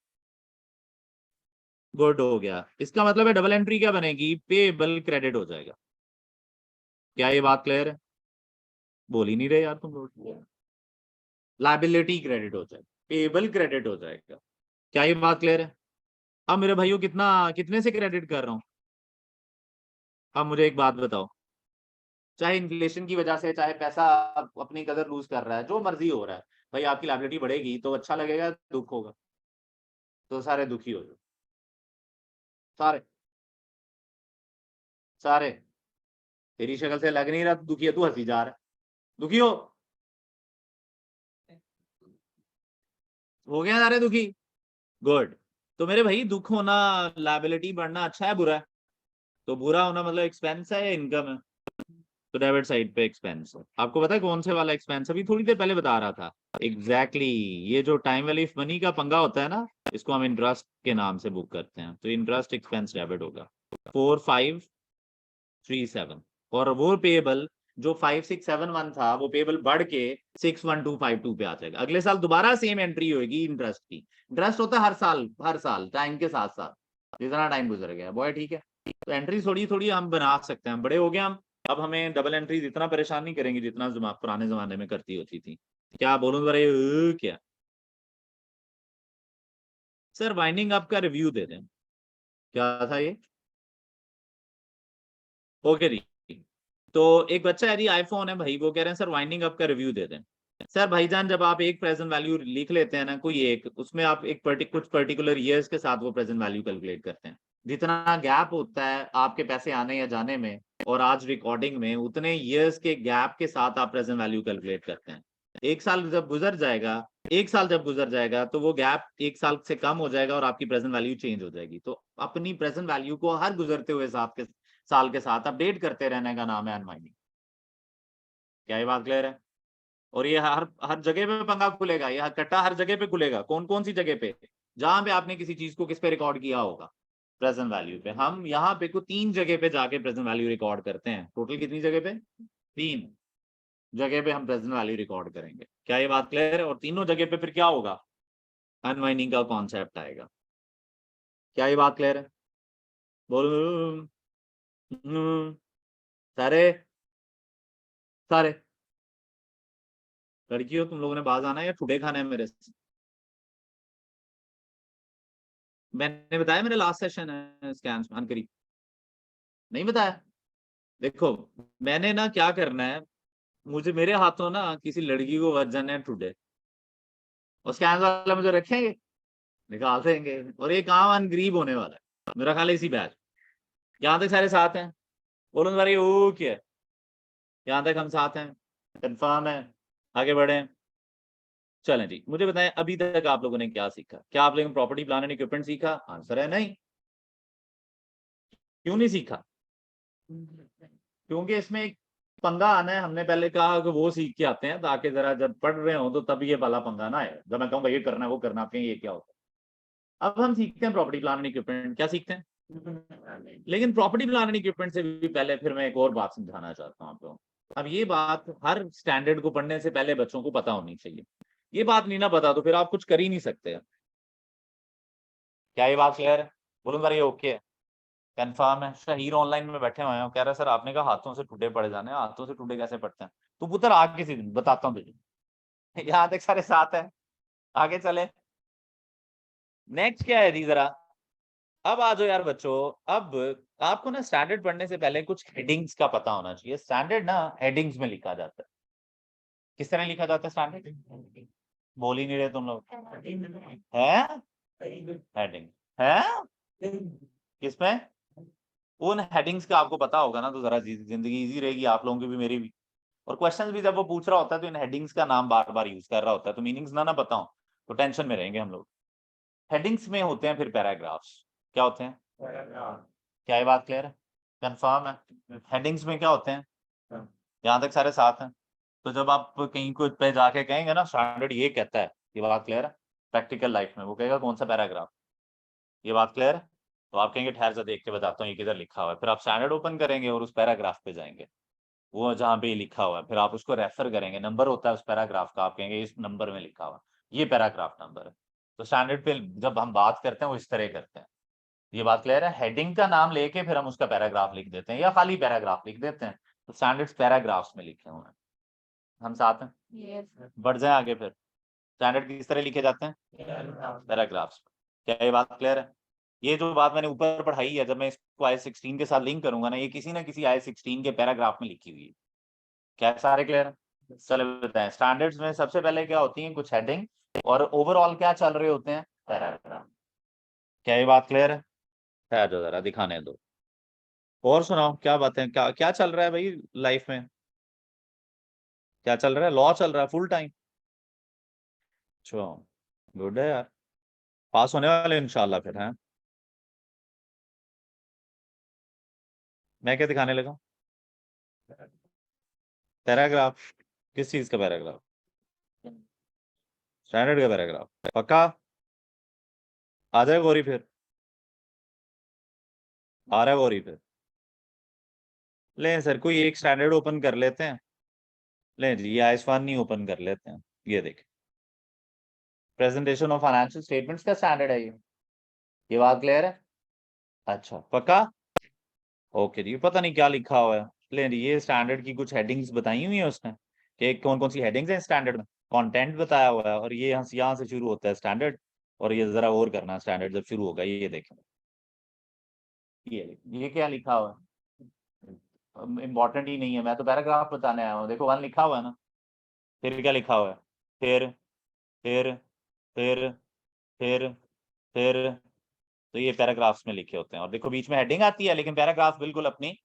गुड हो गया। इसका मतलब है डबल एंट्री क्या बनेगी, पेबल क्रेडिट हो जाएगा। क्या ये बात क्लियर है? बोल ही नहीं रहे यार तुम लोग। लायबिलिटी क्रेडिट हो जाएगा, पेबल क्रेडिट हो जाएगा। क्या ये बात क्लियर है? अब मेरे भाइयों कितना, कितने से क्रेडिट कर रहा हूं? अब मुझे एक बात बताओ, चाहे इन्फ्लेशन की वजह से, चाहे पैसा अपनी कदर लूज कर रहा है, जो मर्जी हो रहा है, भाई आपकी लायबिलिटी बढ़ेगी तो अच्छा लगेगा, दुख होगा तो सारे दुखी हो जाओ। सारे सारे तेरी शक्ल से लग नहीं रहा तू दुखी है, तू हंसी जा रहा है। दुखी हो गया सारे दुखी? गुड। तो मेरे भाई दुख होना, लायबिलिटी बढ़ना अच्छा है बुरा है? तो बुरा होना मतलब एक्सपेंस है या इनकम है? तो डेबिट साइड पे एक्सपेंस है। आपको पता है कौन से वाला एक्सपेंस? अभी थोड़ी देर पहले बता रहा था। एग्जैक्टली ये जो टाइम वैल्यू ऑफ मनी का पंगा होता है ना, इसको हम इंटरेस्ट के नाम से बुक करते हैं। तो इंटरेस्ट एक्सपेंस डेबिट होगा 4537। और वो पेबल जो 5671 था, वो पेबल बढ़ के 61252 पे आ जाएगा। अगले साल दोबारा सेम एंट्री होगी इंटरेस्ट की। इंटरेस्ट होता है हर साल टाइम के साथ साथ, जितना टाइम गुजर गया बॉय, ठीक है? तो एंट्री थोड़ी थोड़ी हम बना सकते हैं, बड़े हो गए हम। अब हमें डबल एंट्री इतना परेशान नहीं करेंगे जितना पुराने जमाने में करती होती थी। क्या बोलूं जरा ये क्या? सर वाइंडिंग अप का रिव्यू दे दें, क्या था ये? ओके जी। तो एक बच्चा है जी, आईफोन है भाई, वो कह रहे हैं सर वाइंडिंग अप का रिव्यू दे दें। सर भाईजान जब आप एक प्रेजेंट वैल्यू लिख लेते हैं ना, कोई एक, उसमें आप एक कुछ पर्टिकुलर ईयर्स के साथ वो प्रेजेंट वैल्यू कैलकुलेट करते हैं। जितना गैप होता है आपके पैसे आने या जाने में और आज रिकॉर्डिंग में, उतने ईयर्स के गैप के साथ आप प्रेजेंट वैल्यू कैलकुलेट करते हैं। एक साल जब गुजर जाएगा, एक साल जब गुजर जाएगा तो वो गैप एक साल से कम हो जाएगा और आपकी प्रेजेंट वैल्यू चेंज हो जाएगी। तो अपनी प्रेजेंट वैल्यू को हर गुजरते हुए साल के साथ अपडेट करते रहने का नाम है अनवाइंडिंग। क्या ये बात क्लियर है? और ये हर हर जगह पे पंगा खुलेगा, ये कट्टा हर जगह पे खुलेगा। कौन कौन सी जगह पे? जहां पे आपने किसी चीज को किस पे रिकॉर्ड किया होगा, प्रेजेंट वैल्यू पे। हम यहाँ पे को 3 जगह पे जाके प्रेजेंट वैल्यू रिकॉर्ड करते हैं। टोटल कितनी जगह पे? 3 जगह पे हम प्रेजेंट वैल्यू रिकॉर्ड करेंगे। क्या ये बात क्लियर है? और तीनों जगह पे फिर क्या होगा, अनवाइंडिंग का कॉन्सेप्ट आएगा। क्या ये बात क्लियर है? बोलो। सारे सारे लड़कियों, तुम लोगों ने बाज आना है या ठुडे खाना है मेरे से? मैंने बताया मेरा लास्ट सेशन है स्कैन करी, नहीं बताया? देखो मैंने ना क्या करना है, मुझे मेरे हाथों ना किसी लड़की को वर्जन है टुडे, और स्कैन वाला मुझे रखेंगे, निकाल देंगे, और ये काम अनगरीब होने वाला है मेरा ख्याल है इसी बैच। यहाँ तक सारे साथ हैं? बोलो भाई वो क्या है? यहाँ तक हम साथ हैं, कंफर्म है, आगे बढ़े। चलें जी, मुझे बताएं अभी तक आप लोगों ने क्या सीखा? क्या आप लोगों ने प्रॉपर्टी प्लान एंड इक्विपमेंट सीखा? आंसर है नहीं। क्यों नहीं सीखा? क्योंकि इसमें एक पंगा आना है। हमने पहले कहा कि वो सीख के आते हैं ताकि जरा जब पढ़ रहे हो तो तब ये वाला पंगा ना आए, जब मैं कहूँगा ये करना है वो करना, आप कहें ये क्या होता है। अब हम सीखते हैं प्रॉपर्टी प्लान एंड इक्विपमेंट। क्या सीखते हैं? लेकिन प्रॉपर्टी प्लान एंड इक्विपमेंट से भी पहले फिर मैं एक और बात समझाना चाहता हूँ आप लोगों को। अब ये बात हर स्टैंडर्ड को पढ़ने से पहले बच्चों को पता होनी चाहिए। ये बात नहीं ना पता तो फिर आप कुछ कर ही नहीं सकते। क्या ये बात क्लियर है? बोलूँ सर ये ओके है, कंफर्म है? शहीर ऑनलाइन में बैठे हुए हैं, कह रहा है सर आपने कहा हाथों से टूटे पड़ जाने, हाथों से टूटे कैसे पड़ते हैं? तू पुत्र आग किसी दिन बताता हूँ तुझे। यहाँ तक सारे साथ है, आगे चले। नेक्स्ट क्या है जी जरा, अब आ जाओ यार बच्चों। अब आपको ना स्टैंडर्ड पढ़ने से पहले कुछ हेडिंग्स का पता होना चाहिए। स्टैंडर्ड ना हेडिंग्स में लिखा जाता है। किस तरह लिखा जाता है स्टैंडर्ड? बोल ही नहीं रहे तुम लोग। है हेडिंग है किसमें? उन हेडिंग्स का आपको पता होगा ना तो जरा जिंदगी इजी रहेगी आप लोगों की भी मेरी भी। और क्वेश्चंस भी जब वो पूछ रहा होता है तो इन हेडिंग्स का नाम बार बार यूज कर रहा होता है, तो मीनिंग्स ना पता हो तो टेंशन में रहेंगे हम लोग। हेडिंग्स में होते हैं फिर पैराग्राफ्स। क्या होते हैं? क्या ये बात क्लियर है? कंफर्म है? हेडिंग्स में क्या होते हैं? यहाँ तक सारे साथ हैं। तो जब आप कहीं को पे जाके कहेंगे ना स्टैंडर्ड ये कहता है, ये बात क्लियर है? प्रैक्टिकल लाइफ में वो कहेगा कौन सा पैराग्राफ, ये बात क्लियर है? तो आप कहेंगे ठहर से देख के बताता हूँ ये किधर लिखा हुआ है। फिर आप स्टैंडर्ड ओपन करेंगे और उस पैराग्राफ पे जाएंगे, वो जहाँ पे लिखा हुआ है, फिर आप उसको रेफर करेंगे, नंबर होता है उस पैराग्राफ का, आप कहेंगे इस नंबर में लिखा हुआ ये पैराग्राफ नंबर है। तो स्टैंडर्ड पे जब हम बात करते हैं वो इस तरह करते हैं। ये बात क्लियर है? हेडिंग का नाम लेके फिर हम उसका पैराग्राफ लिख देते हैं या खाली पैराग्राफ लिख देते हैं। तो स्टैंडर्ड्स पैराग्राफ्स में लिखे हुए हैं। हम साथ हैं? Yes. बढ़ जाए आगे फिर। स्टैंडर्ड किस तरह लिखे जाते हैं? पैराग्राफ्स। क्या ये बात क्लियर है? ये जो बात मैंने ऊपर पढ़ाई है, जब मैं इसको आई 16 के साथ लिंक करूंगा ना, ये किसी ना किसी आई 16 के पैराग्राफ में लिखी हुई है। क्या सारे क्लियर है? चलो बताएं, स्टैंडर्ड्स में सबसे पहले क्या होती है? कुछ हेडिंग, और ओवरऑल क्या चल रहे होते हैं? पैराग्राफ। क्या ये बात क्लियर है? ठहर जाओ जरा दिखाने दो। और सुनाओ क्या बातें, क्या क्या चल रहा है भाई लाइफ में? क्या चल रहा है? लॉ चल रहा है फुल टाइम? अच्छा, गुड है यार। पास होने वाले इंशाल्लाह फिर हैं। मैं क्या दिखाने लगा? पैराग्राफ। किस चीज का पैराग्राफ? स्टैंडर्ड का पैराग्राफ पक्का? आ जाए गौरी फिर? आ रहा है गौरी फिर? ले सर कोई एक स्टैंडर्ड ओपन कर लेते हैं। ले जी, ये आयुष्मान नहीं ओपन कर लेते हैं। ये देख, प्रेजेंटेशन ऑफ फाइनेंशियल स्टेटमेंट्स का स्टैंडर्ड है ये बात क्लियर है? अच्छा पक्का? ओके जी, पता नहीं क्या लिखा हुआ है। ले जी, ये स्टैंडर्ड की कुछ हेडिंग्स बताई हुई है उसने कि कौन कौन सी हेडिंग्स हैं स्टैंडर्ड में। कंटेंट बताया हुआ है, और ये यहाँ से शुरू होता है स्टैंडर्ड, और ये जरा और करना स्टैंडर्ड जब शुरू होगा। ये देखें, ये क्या लिखा हुआ है? इम्पोर्टेंट ही नहीं है, मैं तो पैराग्राफ बताने आया हूँ। देखो वन लिखा हुआ है ना, फिर क्या लिखा हुआ है? फिर फिर फिर फिर फिर तो ये पैराग्राफ्स में लिखे होते हैं, और देखो बीच में हेडिंग आती है, लेकिन पैराग्राफ बिल्कुल अपनी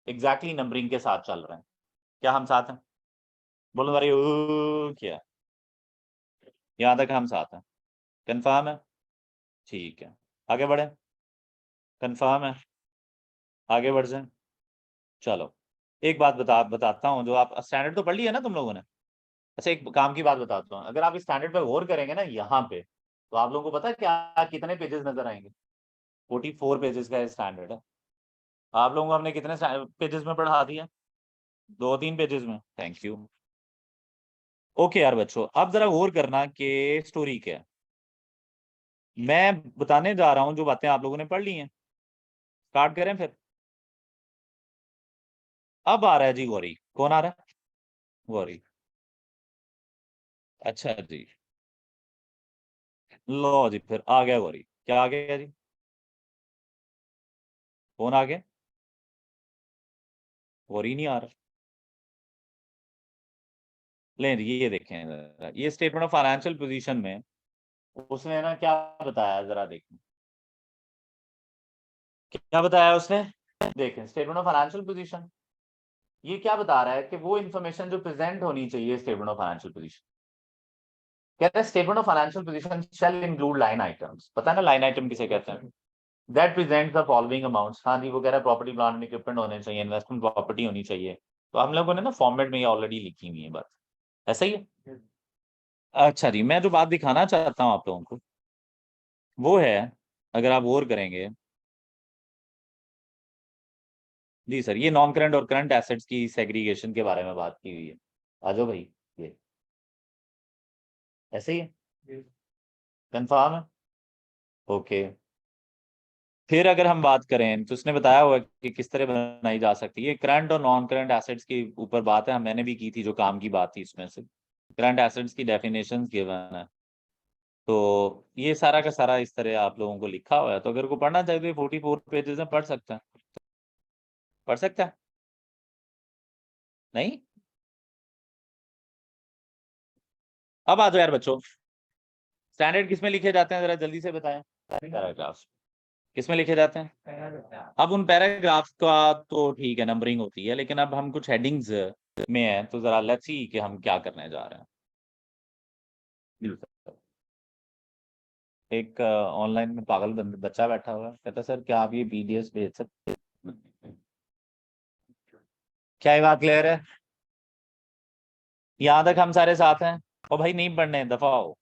एग्जैक्टली नंबरिंग के साथ चल रहे हैं। क्या हम साथ हैं? बोलो अरे क्या, यहाँ तक हम साथ हैं? कंफर्म है? ठीक है, आगे बढ़े। कंफर्म है? आगे बढ़ जाए। चलो, एक बात बताता हूँ। जो आप स्टैंडर्ड तो पढ़ लिया ना तुम लोगों ने? अच्छा, एक काम की बात बताता हूँ। अगर आप इस स्टैंडर्ड पे गौर करेंगे ना यहाँ पे, तो आप लोगों को पता है क्या कितने पेजेस नजर आएंगे? 44 पेजेस का स्टैंडर्ड है। आप लोगों को हमने कितने पेजेस में पढ़ा दिया? 2-3 पेजेस में। Thank you. ओके यार बच्चों, अब जरा गौर करना कि स्टोरी क्या है। मैं बताने जा रहा हूँ जो बातें आप लोगों ने पढ़ ली हैं। स्टार्ट करें फिर? अब आ रहा है जी गौरी। कौन आ रहा है? गौरी। अच्छा जी, लो जी, फिर आ गया गौरी। क्या आ गया जी? कौन आ गया? गौरी नहीं आ रहा। ले जी, ये देखें जरा, ये स्टेटमेंट ऑफ फाइनेंशियल पोजीशन में उसने ना क्या बताया, जरा देखें क्या बताया उसने। देखें स्टेटमेंट ऑफ फाइनेंशियल पोजीशन, ये क्या बता रहा है कि वो इन्फॉर्मेशन जो प्रेजेंट होनी चाहिए स्टेटमेंट ऑफ फाइनेंशियल पोजीशन, कहता है statement of financial position shall include line items, पता है ना लाइन आइटम किसे कहते हैं, that present the following amounts. हाँ जी, वो कह रहा है प्रॉपर्टी प्लांट एंड इक्विपमेंट होने चाहिए, इन्वेस्टमेंट प्रॉपर्टी होनी चाहिए। तो हम लोगों ने ना फॉर्मेट में ये ऑलरेडी लिखी हुई है बात, ऐसा ही है। अच्छा जी, मैं जो बात दिखाना चाहता हूँ आप लोगों को वो है, अगर आप गौर करेंगे जी सर, ये नॉन करंट और करंट एसेट्स की सेग्रीगेशन के बारे में बात की हुई है। आ जाओ भाई, ये ऐसे ही है, कंफर्म है, ओके। फिर अगर हम बात करें तो उसने बताया हुआ है कि किस तरह बनाई जा सकती है। करंट और नॉन करंट एसेट्स के ऊपर बात है, मैंने भी की थी, जो काम की बात थी इसमें से करंट एसेट्स की डेफिनेशन गिवन है। तो ये सारा का सारा इस तरह आप लोगों को लिखा हुआ है, तो अगर को पढ़ना चाहिए तो 44 पेजेस में पढ़ सकते हैं, पढ़ सकता है नहीं। अब आ जाओ यार बच्चों, स्टैंडर्ड किसमें लिखे जाते हैं जरा जल्दी से बताएं। पैराग्राफ्स किसमें लिखे जाते हैं। अब उन पैराग्राफ्स का तो ठीक है नंबरिंग होती है, लेकिन अब हम कुछ हेडिंग्स में है, तो जरा लेट्स सी कि हम क्या करने जा रहे हैं। एक ऑनलाइन में पागल बच्चा बैठा हुआ है, कहता सर क्या आप ये पीडीएफ भेज सकते हैं? क्या ये बात क्लियर है? यहाँ तक हम सारे साथ हैं? और भाई नहीं पढ़ने दफा हो।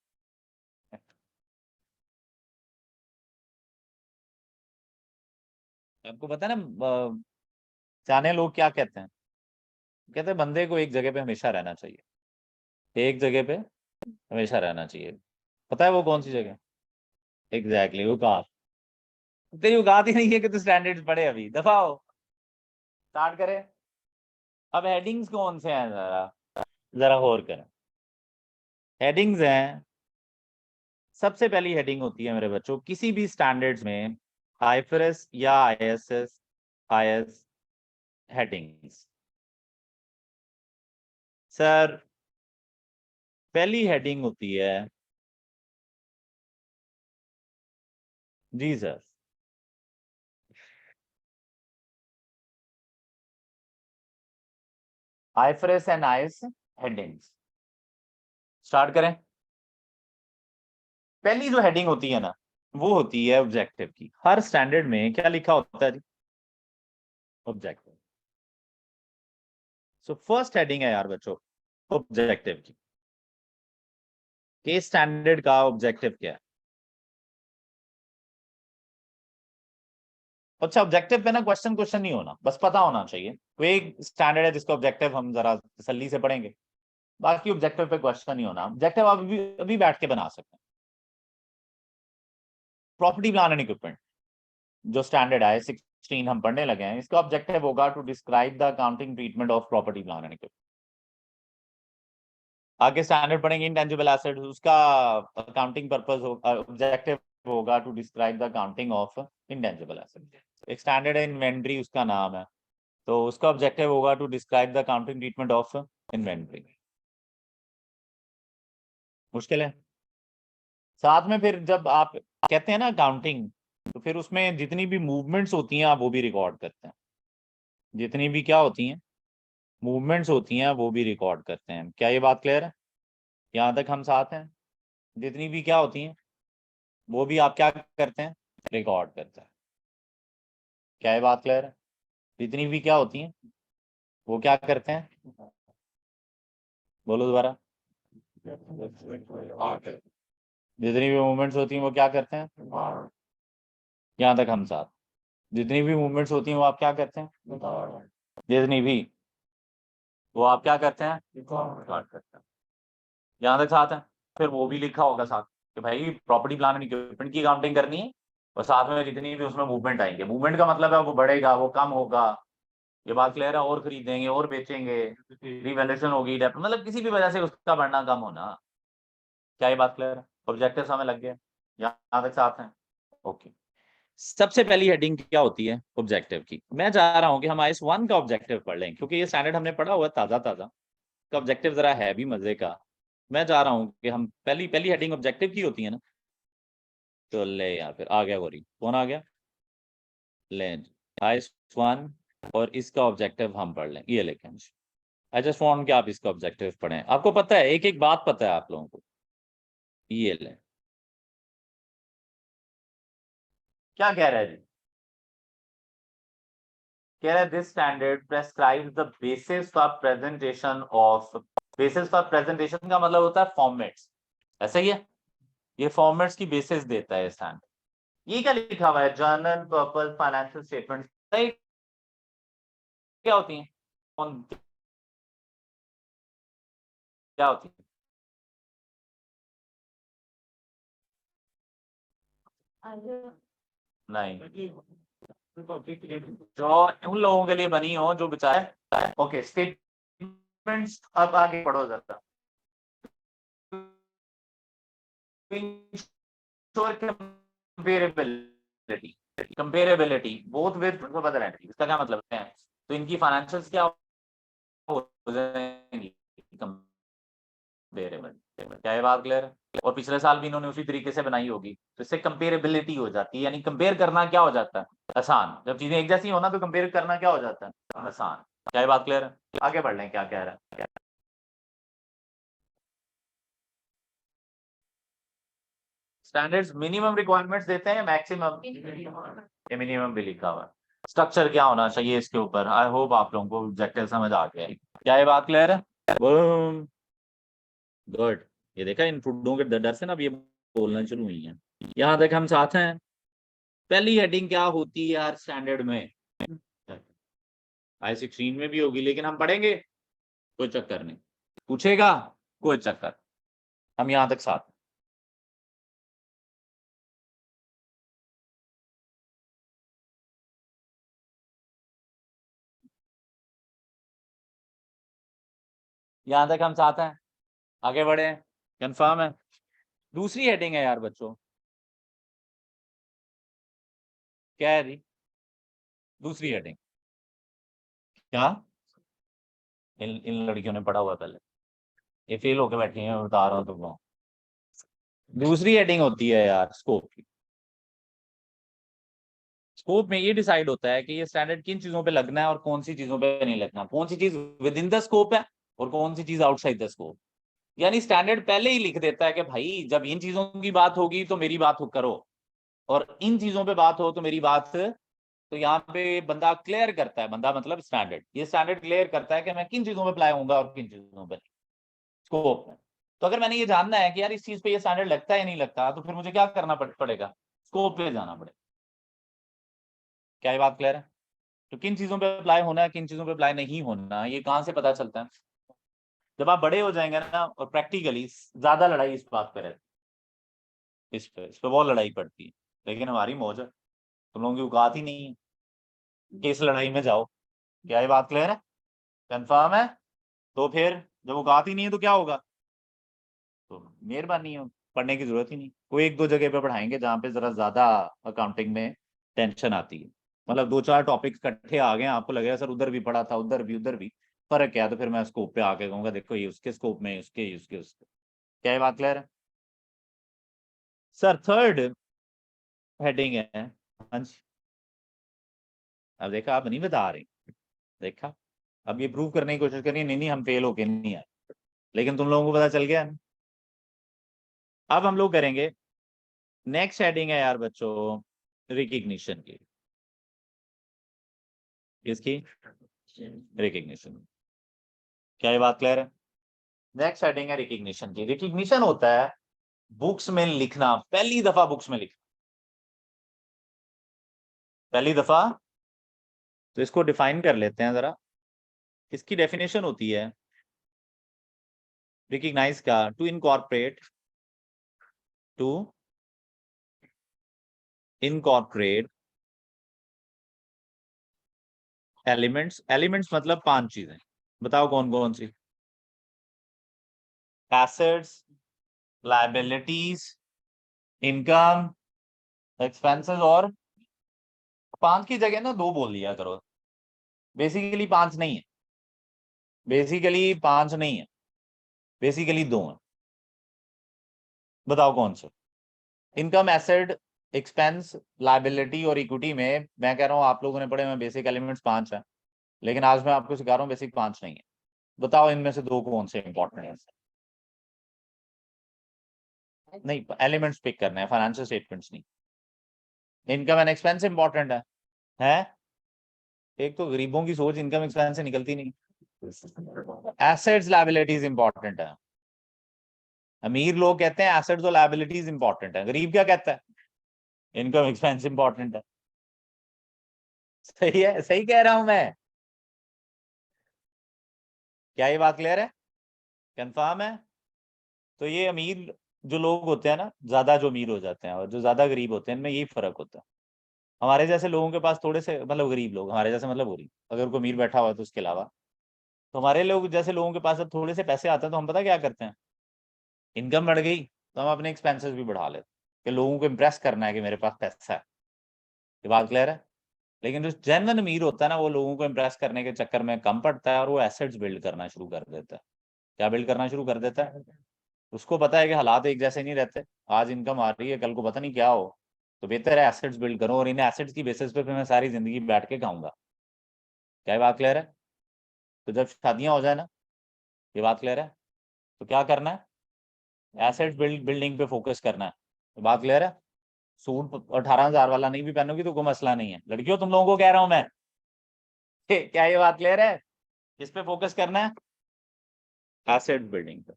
आपको पता है ना जाने लोग क्या कहते हैं, कहते हैं बंदे को एक जगह पे हमेशा रहना चाहिए, एक जगह पे हमेशा रहना चाहिए। पता है वो कौन सी जगह? एग्जैक्टली औकात। तेरी औकात ही नहीं है कि तू स्टैंडर्ड्स पढ़े, अभी दफा हो, स्टार्ट करें। अब हेडिंग्स कौन से हैं जरा जरा गौर करें। हेडिंग्स हैं, सबसे पहली हेडिंग होती है मेरे बच्चों किसी भी स्टैंडर्ड्स में, आईएफआरएस या आईएसएस आईएस हेडिंग्स। सर पहली हेडिंग होती है, जी sir, IFRS and IAS headings. Start करें। पहली जो हेडिंग होती है ना, वो होती है ऑब्जेक्टिव की। हर स्टैंडर्ड में क्या लिखा होता है जी? ऑब्जेक्टिव। सो फर्स्ट हेडिंग है यार बच्चों ऑब्जेक्टिव की, केस स्टैंडर्ड का ऑब्जेक्टिव क्या है। अच्छा, ऑब्जेक्टिव पे ना क्वेश्चन क्वेश्चन नहीं होना, बस पता होना चाहिए कोई एक स्टैंडर्ड है जिसका ऑब्जेक्टिव हम जरा तसल्ली से पढ़ेंगे, बाकी ऑब्जेक्टिव पे क्वेश्चन नहीं होना। ऑब्जेक्टिव आप अभी बैठ के बना सकते हैं। प्रॉपर्टी प्लान एंड इक्विपमेंट जो स्टैंडर्ड है 16 हम पढ़ने लगे हैं, इसका ऑब्जेक्टिव होगा to describe the accounting treatment of property plan and equipment. आगे स्टैंडर्ड पढ़ेंगे इंटेंजिबल एसेट, उसका अकाउंटिंग पर्पस ऑब्जेक्टिव होगा to describe the accounting of intangible asset. एक स्टैंडर्ड है इन्वेंट्री, उसका नाम है, तो उसका ऑब्जेक्टिव होगा to describe the accounting treatment of inventory. मुश्किल है। साथ में फिर जब आप कहते हैं ना अकाउंटिंग, तो फिर उसमें जितनी भी मूवमेंट्स होती हैं आप वो भी रिकॉर्ड करते हैं, जितनी भी क्या होती हैं मूवमेंट्स होती हैं वो भी रिकॉर्ड करते हैं। क्या ये बात क्लियर है? यहाँ तक हम साथ हैं? जितनी भी क्या होती हैं वो भी आप क्या करते हैं, रिकॉर्ड करते हैं। क्या ये बात क्लियर है? जितनी भी क्या होती हैं वो क्या करते हैं, बोलो दोबारा। जितनी भी मूवमेंट्स होती हैं वो क्या करते हैं, यहाँ तक हम साथ। जितनी भी मूवमेंट्स होती हैं वो आप क्या करते हैं, जितनी भी वो आप क्या करते हैं, रिकॉर्ड करते हैं। यहाँ तक साथ है? फिर वो भी लिखा होगा साथ कि भाई प्रॉपर्टी प्लान एंड इक्विपमेंट की अकाउंटिंग करनी है, और साथ में जितनी भी उसमें मूवमेंट आएंगे, मूवमेंट का मतलब है वो बढ़ेगा वो कम होगा, ये बात क्लियर है, और खरीदेंगे और बेचेंगे, रिवैल्यूएशन होगी, डेप्थ, मतलब किसी भी वजह से उसका बढ़ना कम होना। क्या ये बात क्लियर है? ऑब्जेक्टिव हमें लग गया, यहाँ तक साथ है, ओके। सबसे पहली हेडिंग क्या होती है ऑब्जेक्टिव की? मैं चाह रहा हूं कि हम आईएस 1 का ऑब्जेक्टिव पढ़ लें, क्योंकि ये स्टैंडर्ड हमने पढ़ा हुआ है ताजा ताजा, का ऑब्जेक्टिव जरा है भी मजे का। मैं चाह रहा हूं कि हम पहली पहली हेडिंग ऑब्जेक्टिव की होती है ना, तो ले यार फिर आ गया, गोरी कौन आ गया, ले आईएस 1 और इसका ऑब्जेक्टिव हम पढ़ लें। ये लिखें, आई जस्ट वांट कि आप इसका ऑब्जेक्टिव पढ़ें। आपको पता है, एक एक बात पता है आप लोगों को। ये लें, क्या कह रहा है जी? कह रहा है this standard prescribes the basis for presentation of, basis for presentation का मतलब होता है फॉर्मेट्स, ऐसा ही है, ये फॉर्मेट्स की बेसिस देता है स्टैंडर्ड। ये क्या लिखा हुआ है? जर्नल पर्पस फाइनेंशियल स्टेटमेंट क्या होती हैं? कौन क्या होती है? नहीं, जो उन लोगों के लिए बनी हो जो बेचारे, ओके स्टेटमेंट्स। अब आगे पढ़ो जरा। Comparability, comparability both with other entities, इसका क्या मतलब है? तो इनकी फाइनेंशियल्स क्या हो जाएंगी? कंपेरेबल। क्या ये बात क्लियर है? और पिछले साल भी इन्होंने उसी तरीके से बनाई होगी, तो इससे कंपेरेबिलिटी हो जाती है, यानी कंपेयर करना क्या हो जाता है? आसान। जब चीजें एक जैसी हो ना तो कंपेयर करना क्या हो जाता है? आसान। क्या ये बात क्लियर है? आगे बढ़ लें, क्या कह रहा है? स्टैंडर्ड्स मिनिमम रिक्वायरमेंट्स देते हैं, मैक्सिमम? ये मिनिमम भी लिखा हुआ है। स्ट्रक्चर क्या होना चाहिए इसके ऊपर? आई होप आप लोगों को ऑब्जेक्टिव समझ आ गया है। क्या ये बात क्लियर है? गुड। ये देखा, इन फुड्डों के डर से ना अब ये बोलना शुरू हुई है। यहाँ तक हम साथ हैं। पहली हेडिंग क्या होती है यार स्टैंडर्ड में? I16 में भी होगी, लेकिन हम पढ़ेंगे, कोई चक्कर नहीं। पूछेगा, कोई चक्कर, हम यहाँ तक साथ। यहाँ तक हम साथ हैं, आगे बढ़े, कंफर्म है? दूसरी हेडिंग है यार बच्चों, क्या है जी? दूसरी हेडिंग क्या? इन लड़कियों ने पढ़ा हुआ पहले, ये फेल होके बैठी हैं, मैं बता रहा हूँ तुमको। दूसरी हेडिंग होती है यार स्कोप की। स्कोप में ये डिसाइड होता है कि ये स्टैंडर्ड किन चीजों पे लगना है और कौन सी चीजों पे नहीं लगना, कौन सी चीज विद इन द स्कोप है और कौन सी चीज आउटसाइड द स्कोप। यानी स्टैंडर्ड पहले ही लिख देता है कि भाई जब इन चीजों की बात होगी तो मेरी बात करो, और इन चीजों पे बात हो तो मेरी बात। तो यहाँ पे बंदा क्लियर करता है, बंदा मतलब स्टैंडर्ड, ये स्टैंडर्ड क्लियर करता है कि मैं किन चीजों पे अप्लाई होऊंगा और किन चीजों पे स्कोप में। तो अगर मैंने ये जानना है कि यार इस चीज पे ये स्टैंडर्ड लगता है या नहीं लगता, तो फिर मुझे क्या करना पड़ेगा? स्कोप पे जाना पड़ेगा। क्या ये बात क्लियर है? तो किन चीजों पे अप्लाई होना है, किन चीजों पे अप्लाई नहीं होना, ये कहाँ से पता चलता है? जब आप बड़े हो जाएंगे ना, और प्रैक्टिकली ज्यादा लड़ाई इस बात पे रहती है, इस पे बहुत लड़ाई पड़ती है, लेकिन हमारी मौज है, तुम लोगों की औकात ही नहीं है कि इस लड़ाई में जाओ। क्या ये बात क्लियर है? कंफर्म है? तो फिर जब औकात ही नहीं है तो क्या होगा? तो मेहरबानी हो, पढ़ने की जरूरत ही नहीं। कोई एक दो जगह पे पढ़ाएंगे जहाँ पे जरा ज्यादा अकाउंटिंग में टेंशन आती है, मतलब दो चार टॉपिक इकट्ठे आ गए, आपको लगेगा सर उधर भी पढ़ा था, उधर भी फर्क क्या है, तो फिर मैं स्कोप पे आके कहूंगा देखो ये उसके स्कोप में, उसके। क्या ये बात क्लियर है? सर थर्ड हेडिंग है, हाँ जी। अब देखा, आप नहीं बता रहे, देखा, अब ये प्रूव करने की कोशिश करिए, नहीं नहीं हम फेल होके नहीं आए, लेकिन तुम लोगों को पता चल गया ना। अब हम लोग करेंगे, नेक्स्ट हेडिंग है यार बच्चों रिकग्निशन की। किसकी? रिकग्निशन। क्या ये बात क्लियर है? नेक्स्ट हेडिंग है रिकग्निशन की। रिकग्निशन होता है बुक्स में लिखना, पहली दफा बुक्स में लिखना, पहली दफा। तो इसको डिफाइन कर लेते हैं जरा। इसकी डेफिनेशन होती है रिकग्नाइज का, to incorporate, to incorporate elements, elements मतलब 5 चीजें, बताओ कौन कौन सी? एसेट्स, लायबिलिटीज, इनकम, एक्सपेंसेस, और 5 की जगह ना 2 बोल दिया करो। बेसिकली 5 नहीं है, बेसिकली 5 नहीं है, बेसिकली 2 है। बताओ कौन से? इनकम, एसेट, एक्सपेंस, लायबिलिटी और इक्विटी में मैं कह रहा हूँ आप लोगों ने पढ़े में बेसिक एलिमेंट्स 5 है, लेकिन आज मैं आपको सिखा रहा हूँ बेसिक 5 नहीं है। बताओ इनमें से 2 कौन से इंपॉर्टेंट है? नहीं, एलिमेंट्स पिक करने हैं, फाइनेंशियल स्टेटमेंट्स नहीं। इनकम एंड एक्सपेंस इंपॉर्टेंट है? एक तो गरीबों की सोच इनकम एक्सपेंस से निकलती नहीं। एसेट्स लायबिलिटीज इंपॉर्टेंट है। अमीर लोग कहते हैं एसेट्स और लायबिलिटीज इंपॉर्टेंट है, गरीब क्या कहता है? इनकम एक्सपेंस इंपॉर्टेंट है। सही है, सही कह रहा हूं मैं? क्या ये बात क्लियर है? कंफर्म है? तो ये अमीर जो लोग होते हैं ना, ज्यादा जो अमीर हो जाते हैं और जो ज्यादा गरीब होते हैं, इनमें यही फर्क होता है। हमारे जैसे लोगों के पास थोड़े से, मतलब गरीब लोग, हमारे जैसे मतलब गरीब, अगर कोई अमीर बैठा हुआ है तो उसके अलावा, तो हमारे लोग जैसे लोगों के पास जब थोड़े से पैसे आते हैं तो हम पता क्या करते हैं, इनकम बढ़ गई तो हम अपने एक्सपेंसेस भी बढ़ा लेते कि लोगों को इम्प्रेस करना है कि मेरे पास पैसा है। ये बात क्लियर है? लेकिन जो जेन्युइन अमीर होता है ना, वो लोगों को इम्प्रेस करने के चक्कर में कम पड़ता है और वो एसेट्स बिल्ड करना शुरू कर देता है। क्या बिल्ड करना शुरू कर देता है? उसको पता है कि हालात एक जैसे नहीं रहते, आज इनकम आ रही है, कल को पता नहीं क्या हो, तो बेहतर है एसेट्स बिल्ड करो और इन एसेट्स की बेसिस पे फिर मैं सारी जिंदगी बैठ के खाऊंगा। क्या ये बात क्लियर है? तो जब शादियां हो जाए ना, ये बात क्लियर है, तो क्या करना है? एसेट्स बिल्डिंग पे फोकस करना है। तो बात क्लियर है? सूट 18,000 वाला नहीं भी पहनोगी तो कोई मसला नहीं है। लड़कियों, तुम लोगों को कह रहा हूं मैं, क्या ये बात क्लियर है? किस पे फोकस करना है? एसेट बिल्डिंग पे।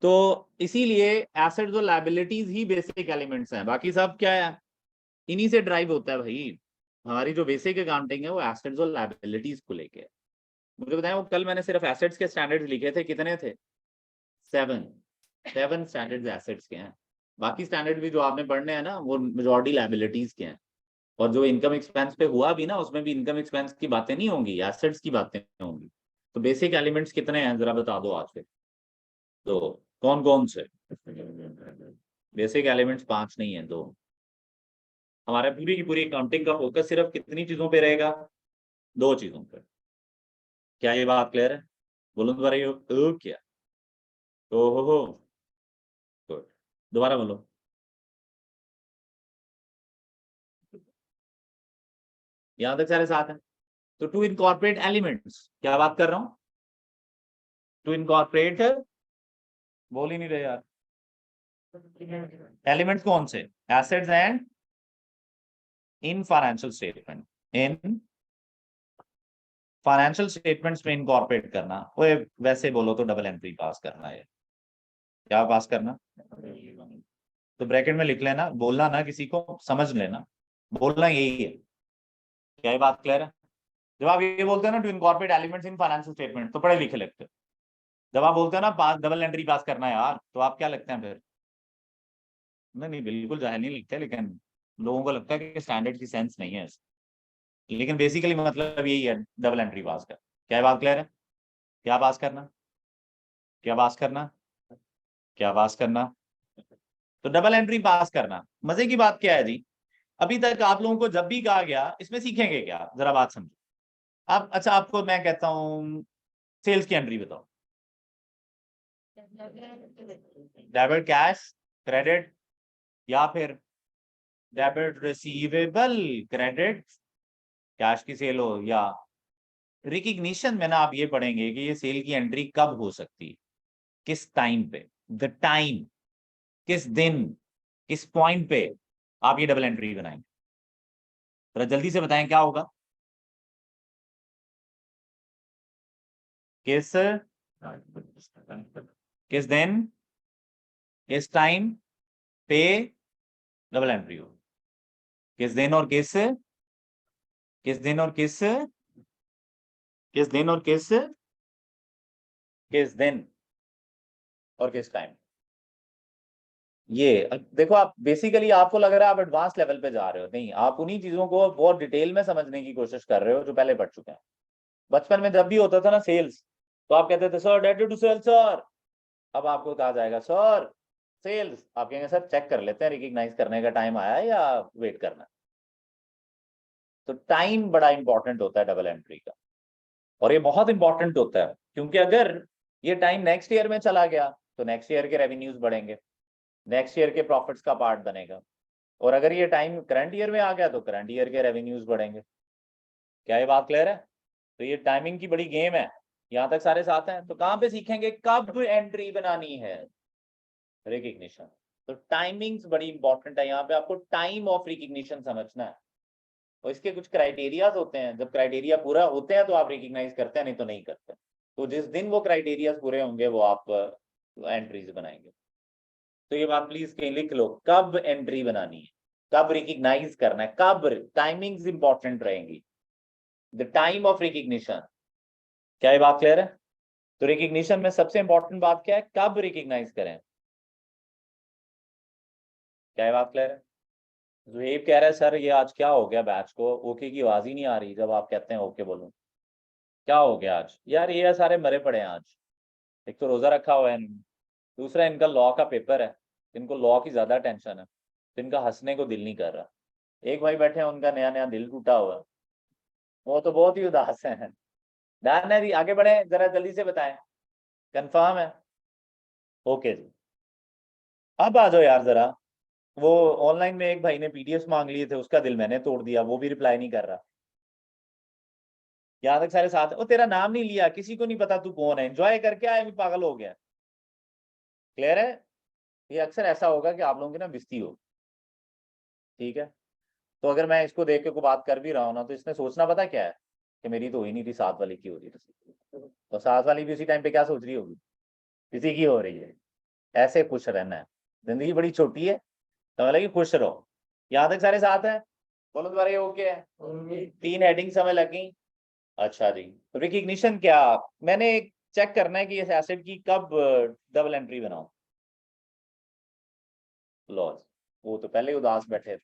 तो इसीलिए एसेट्स और लायबिलिटीज ही बेसिक एलिमेंट्स हैं, बाकी सब क्या है, इन्हीं से ड्राइव होता है भाई। हमारी जो बेसिक अकाउंटिंग है वो एसेट्स और लायबिलिटीज को लेके है। मुझे बताएं, वो कल मैंने सिर्फ एसेट्स के स्टैंडर्ड्स लिखे थे, कितने थे? 7 स्टैंडर्ड्स एसेट्स के हैं। बाकी स्टैंडर्ड भी जो आपने पढ़ने हैं ना, वो मेजॉरिटी लायबिलिटीज के हैं। और जो इनकम एक्सपेंस पे हुआ भी ना, उसमें भी इनकम एक्सपेंस की बातें नहीं होंगी, एसेट्स की बातें होंगी। तो बेसिक एलिमेंट्स कितने हैं जरा बता दो आज के। तो कौन कौन से बेसिक एलिमेंट्स? 5 नहीं है, 2। हमारे पूरी की पूरी अकाउंटिंग का फोकस सिर्फ कितनी चीजों पे रहेगा? 2 चीजों पे। क्या ये बात क्लियर है? बोलो दोबारा, ये क्या? हो गुड, दोबारा बोलो। यहां तक सारे साथ हैं। तो टू इनकॉर्पोरेट एलिमेंट्स, क्या बात कर रहा हूं? टू इनकॉर्पोरेट, बोल ही नहीं रहे यार। एलिमेंट्स कौन से? Assets and in financial statement, in financial statements में इनकॉर्पोरेट करना। वो वैसे बोलो तो डबल एंट्री पास करना है। क्या पास करना? तो ब्रैकेट में लिख लेना, बोलना ना किसी को, समझ लेना, बोलना यही है। क्या ये बात क्लियर है? जब आप ये बोलते हैं ना to incorporate elements in financial statement, तो पढ़े लिखे लगते हो। जब आप बोलते हैं ना पास, डबल एंट्री पास करना है यार, तो आप क्या लगते हैं फिर? नहीं नहीं, बिल्कुल जाहिल नहीं लिखते, लेकिन लोगों को लगता है कि स्टैंडर्ड की सेंस नहीं है इसमें। लेकिन बेसिकली मतलब यही है, डबल एंट्री पास कर। क्या बात क्लियर है? क्या पास करना? क्या पास करना? क्या पास करना? तो डबल एंट्री पास करना। मजे की बात क्या है जी, अभी तक आप लोगों को जब भी कहा गया इसमें सीखेंगे क्या, जरा बात समझो आप। अच्छा, आपको मैं कहता हूँ सेल्स की एंट्री बताओ, डेबिट कैश क्रेडिट, या फिर डेबिट रिसीवेबल क्रेडिट, कैश की सेल हो, या रिकग्निशन में ना आप ये पढ़ेंगे कि ये सेल की एंट्री कब हो सकती है, किस टाइम पे, द टाइम, किस दिन, किस पॉइंट पे आप ये डबल एंट्री बनाएंगे। जरा जल्दी से बताएं क्या होगा। किस किस दिन, किस टाइम पे डबल एंट्री हो, किस दिन और किस दिन और किस दिन और किस दिन और किस टाइम। ये देखो, आप बेसिकली आपको लग रहा है आप एडवांस लेवल पे जा रहे हो, नहीं, आप उन्हीं चीजों को बहुत डिटेल में समझने की कोशिश कर रहे हो जो पहले पढ़ चुके हैं। बचपन में जब भी होता था ना सेल्स, तो आप कहते थे sir date to sell sir. अब आपको कहा जाएगा सर सेल्स, आप कहेंगे सर चेक कर लेते हैं, रिकग्नाइज करने का टाइम आया है या वेट करना है। तो टाइम बड़ा इंपॉर्टेंट होता है डबल एंट्री का, और ये बहुत इंपॉर्टेंट होता है क्योंकि अगर ये टाइम नेक्स्ट ईयर में चला गया तो नेक्स्ट ईयर के रेवेन्यूज बढ़ेंगे, नेक्स्ट ईयर के प्रॉफिट्स का पार्ट बनेगा। और अगर ये टाइम करंट ईयर में आ गया तो करंट ईयर के रेवेन्यूज बढ़ेंगे। क्या ये बात क्लियर है? तो ये टाइमिंग की बड़ी गेम है। यहाँ तक सारे साथ हैं? तो कहाँ पे सीखेंगे कब एंट्री बनानी है, रिकग्निशन। तो टाइमिंग्स बड़ी इंपॉर्टेंट है, यहाँ पे आपको टाइम ऑफ रिकग्निशन समझना है। और इसके कुछ क्राइटेरियाज होते हैं, जब क्राइटेरिया पूरा होते हैं तो आप रिकग्नाइज करते हैं, नहीं तो नहीं करते। तो जिस दिन वो क्राइटेरिया पूरे होंगे वो आप एंट्रीज बनाएंगे। तो ये बात प्लीज कहीं लिख लो, कब एंट्री बनानी है, कब रिकग्नाइज करना है, कब टाइमिंग्स इंपॉर्टेंट रहेंगी, द टाइम ऑफ रिकग्निशन। क्या ये बात क्लियर है? तो रिकग्निशन में सबसे इंपॉर्टेंट बात क्या है, कब रिकग्नाइज करें। क्या ये बात क्लियर है? जुहेब कह रहा है सर ये आज क्या हो गया, बैच को ओके की आवाज ही नहीं आ रही जब आप कहते हैं ओके बोलूं। क्या हो गया आज यार, ये सारे मरे पड़े हैं आज। एक तो रोजा रखा हुआ है इन्होंने, दूसरा इनका लॉ का पेपर है, इनको लॉ की ज्यादा टेंशन है, तो इनका हंसने को दिल नहीं कर रहा। एक भाई बैठे हैं उनका नया नया दिल टूटा हुआ है, वो तो बहुत ही उदास है। डन है जी, आगे बढ़े, जरा जल्दी से बताएं, कंफर्म है? ओके जी। अब आ जाओ यार जरा, वो ऑनलाइन में एक भाई ने पीडीएफ मांग लिए थे, उसका दिल मैंने तोड़ दिया, वो भी रिप्लाई नहीं कर रहा। यहाँ तक सारे साथ, वो तेरा नाम नहीं लिया, किसी को नहीं पता तू कौन है, एंजॉय करके आया, भी पागल हो गया। क्लियर है? ये अक्सर ऐसा होगा कि आप लोगों की ना बिस्ती हो, ठीक है? तो अगर मैं इसको देख के कोई बात कर भी रहा हूँ ना, तो इसने सोचना पता क्या है, कि मेरी तो हो ही नहीं थी, साथ वाली की हो रही थी, तो साथ वाली भी उसी टाइम पे क्या सोच रही होगी, किसी की हो रही है। ऐसे खुश रहना है, जिंदगी बड़ी छोटी है, तो मतलब कि खुश रहो। यहाँ तक सारे साथ हैं? बोलो दोबारा, ये ओके है? 3 हेडिंग समय लगी। अच्छा जी, तो रिकग्निशन क्या, मैंने चेक करना है कि इस एसेट की कब डबल एंट्री बनाऊं। लॉस, वो तो पहले ही उदास बैठे थे।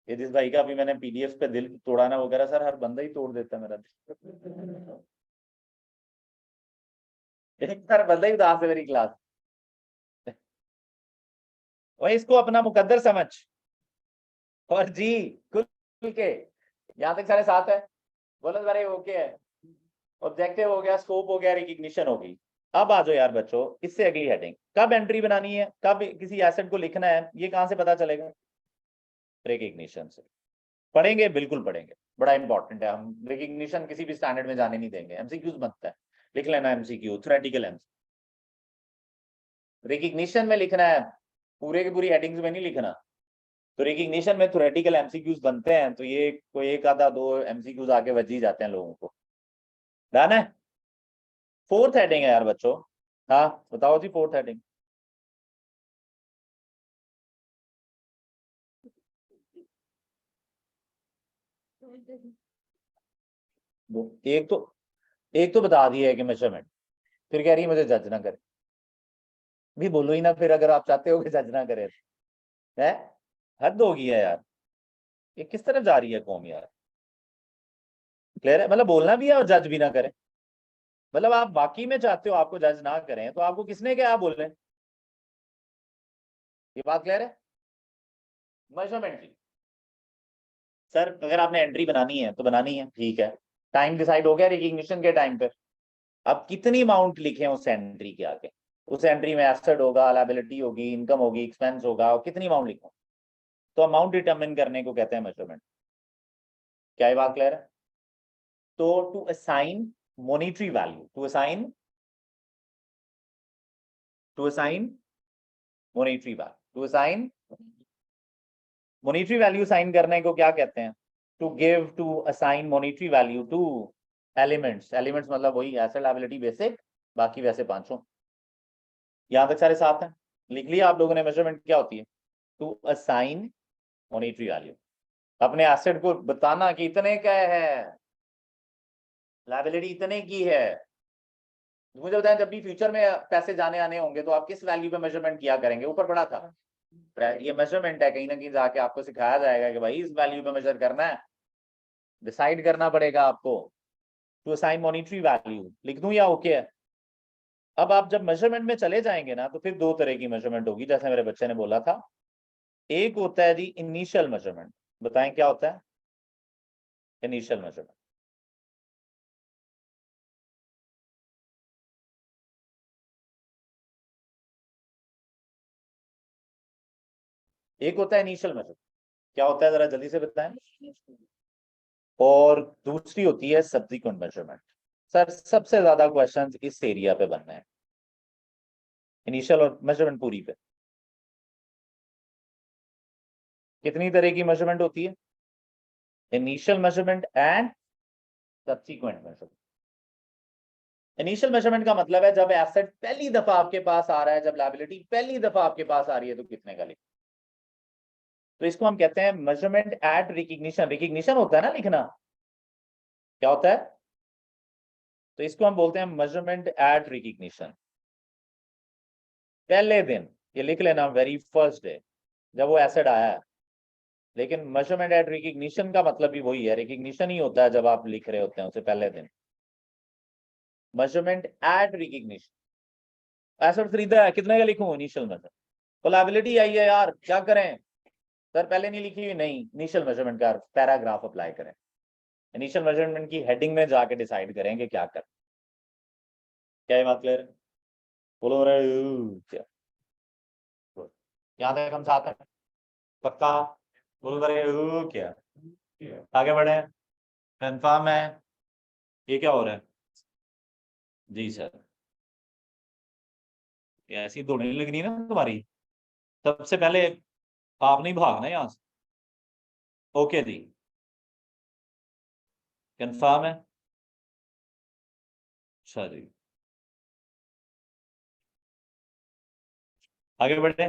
ये जिस भाई का अभी मैंने पीडीएफ पे दिल तोड़ा ना, वो कह रहा सर हर बंदा ही तोड़ देता है मेरा दिल। एक सर बंदा ही उदास है मेरी क्लास। वही इसको अपना मुकद्दर समझ, और जी खुल के। यहाँ तक सारे साथ है? बोलो सारे ओके है? ऑब्जेक्टिव हो गया, स्कोप हो गया, रिकग्निशन होगी। अब आ जाओ यार बच्चों, इससे अगली हेडिंग, कब एंट्री बनानी है, कब किसी एसेट को लिखना है, ये कहां से पता चलेगा? रिकग्निशन से। पढ़ेंगे, बिल्कुल पढ़ेंगे, बड़ा इंपॉर्टेंट है। हम रिकग्निशन किसी भी स्टैंडर्ड में जाने नहीं देंगे, एमसीक्यूज बनता है, लिख लेना एमसीक्यू, थ्योरेटिकल एमसीक्यू। रिकग्निशन में लिखना है, पूरे की पूरी हेडिंग्स में नहीं लिखना। तो रिकग्निशन में थ्योरेटिकल एमसीक्यूज बनते हैं, तो ये कोई एक आधा दो एमसीक्यूज आके बज ही जाते हैं लोगों को। डन है? फोर्थ हेडिंग है यार बच्चों। हाँ बताओ जी, फोर्थ हेडिंग। एक तो, एक तो बता दिया है कि मेजरमेंट, फिर कह रही है मुझे जज ना करे। भी बोलो ही ना फिर, अगर आप चाहते हो कि जज ना करे तो। है, हद होगी है यार, ये किस तरह जा रही है कौम यार। क्लियर है? मतलब बोलना भी है और जज भी ना करें, मतलब आप बाकी में चाहते हो आपको जज ना करें, तो आपको किसने क्या बोल रहे हैं? ये बात क्लियर है? मेजरमेंट की, सर अगर आपने एंट्री बनानी है तो बनानी है, ठीक है, टाइम डिसाइड हो गया रिकग्निशन के टाइम पे। अब कितनी अमाउंट लिखे उस एंट्री के आगे, उस एंट्री में एसेट होगा, लायबिलिटी होगी, इनकम होगी, एक्सपेंस होगा, और कितनी अमाउंट लिखो, तो अमाउंट डिटरमिन करने को कहते हैं मेजरमेंट। क्या ये बात क्लियर है? तो to assign monetary value, to assign monetary value, to assign monetary value sign करने को क्या कहते हैं? To give, to assign monetary value to elements. Elements मतलब वही एसेट, लायबिलिटी, बेसिक, बाकी वैसे पांचों। यहां तक सारे साथ हैं? लिख लिया आप लोगों ने मेजरमेंट क्या होती है? टू असाइन मॉनिटरी वैल्यू, अपने एसेट को बताना कि इतने का है, लायबिलिटी इतने की है। मुझे बताएं, जब भी फ्यूचर में पैसे जाने आने होंगे तो आप किस वैल्यू पे मेजरमेंट किया करेंगे? ऊपर पड़ा था, ये मेजरमेंट है, कहीं ना कहीं जाके आपको सिखाया जाएगा कि भाई इस वैल्यू पे मेजर करना है, डिसाइड करना पड़ेगा आपको। टू असाइन मॉनिटरी वैल्यू लिख दूं या ओके है? अब आप जब मेजरमेंट में चले जाएंगे ना, तो फिर दो तरह की मेजरमेंट होगी, जैसे मेरे बच्चे ने बोला था। एक होता है जी इनिशियल मेजरमेंट, बताएं क्या होता है इनिशियल मेजरमेंट? एक होता है इनिशियल मेजरमेंट, क्या होता है जरा जल्दी से बताएं, और दूसरी होती है सब्सिक्वेंट मेजरमेंट। सर सबसे ज्यादा क्वेश्चंस इस एरिया पे बनने हैं, इनिशियल और मेजरमेंट पूरी पे। कितनी तरह की मेजरमेंट होती है, initial measurement and subsequent measurement. Initial measurement का मतलब है जब एसेट पहली दफा आपके पास आ रहा है, जब लायबिलिटी पहली दफा आपके पास आ रही है तो कितने का लिखना, तो इसको हम कहते हैं मेजरमेंट एट रिकग्निशन। रिकग्निशन होता है ना लिखना, क्या होता है, तो इसको हम बोलते हैं मेजरमेंट एट रिकग्निशन। पहले दिन ये लिख लेना, वेरी फर्स्ट डे जब वो एसेट आया है। लेकिन मेजरमेंट एट रिकग्निशन का मतलब भी वही है, रिकग्निशन ही होता है जब आप लिख रहे होते हैं उसे पहले दिन। मेजरमेंट एट रिकग्निशन, एसेट खरीदा है कितने का लिखूं, इनिशियल मेजर। तो लायबिलिटी आई है यार, क्या करें सर, पहले नहीं लिखी हुई, नहीं, इनिशियल मेजरमेंट का पैराग्राफ अप्लाई करें, इनिशियल मेजरमेंट की हेडिंग में जाके डिसाइड करेंगे क्या कर। क्या ये बात क्लियर है, बोलो रे क्या, यहाँ तक हम साथ हैं पक्का, बोलो रे क्या, आगे बढ़े, कंफर्म है, ये क्या हो रहा है जी सर, ये ऐसी दौड़ने लगनी है ना तुम्हारी, सबसे पहले आप नहीं भागना यहाँ से, ओके जी, कंफर्म है, अच्छा जी, आगे बढ़े,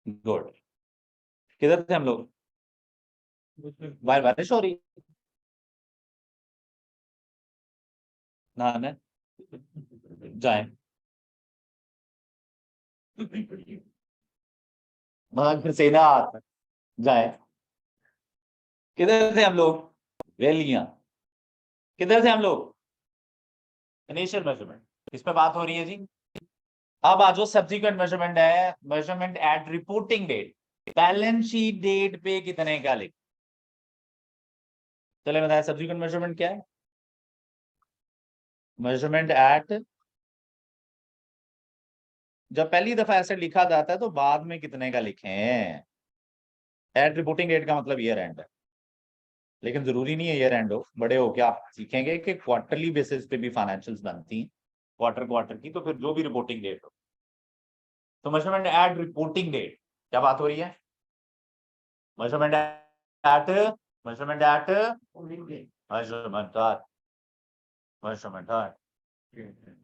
गुड। किधर थे हम लोग, बाहर बारिश हो रही, नहाने जाए, फिर से ना जाए, किधर थे हम लोग, वेलियां, किधर थे हम लोग, इनिशियल मेजरमेंट, इस पे बात हो रही है जी। अब आज जो सब्सिक्वेंट मेजरमेंट है, measurement at reporting date, balance sheet date पे कितने का लिख, चले बताया सब्सिक्वेंट मेजरमेंट क्या है, मेजरमेंट एट, जब पहली दफा ऐसे लिखा जाता है तो बाद में कितने का लिखें, एट रिपोर्टिंग डेट का मतलब ईयर एंड है, लेकिन जरूरी नहीं है ईयर एंड हो, बड़े हो क्या आप सीखेंगे कि क्वार्टरली बेसिस पे भी फाइनेंशियल्स बनती हैं, क्वार्टर क्वार्टर की, तो फिर जो भी रिपोर्टिंग डेट हो, तो मेजरमेंट एट रिपोर्टिंग डेट क्या बात हो रही है, measurement at, measurement at, measurement at, measurement at,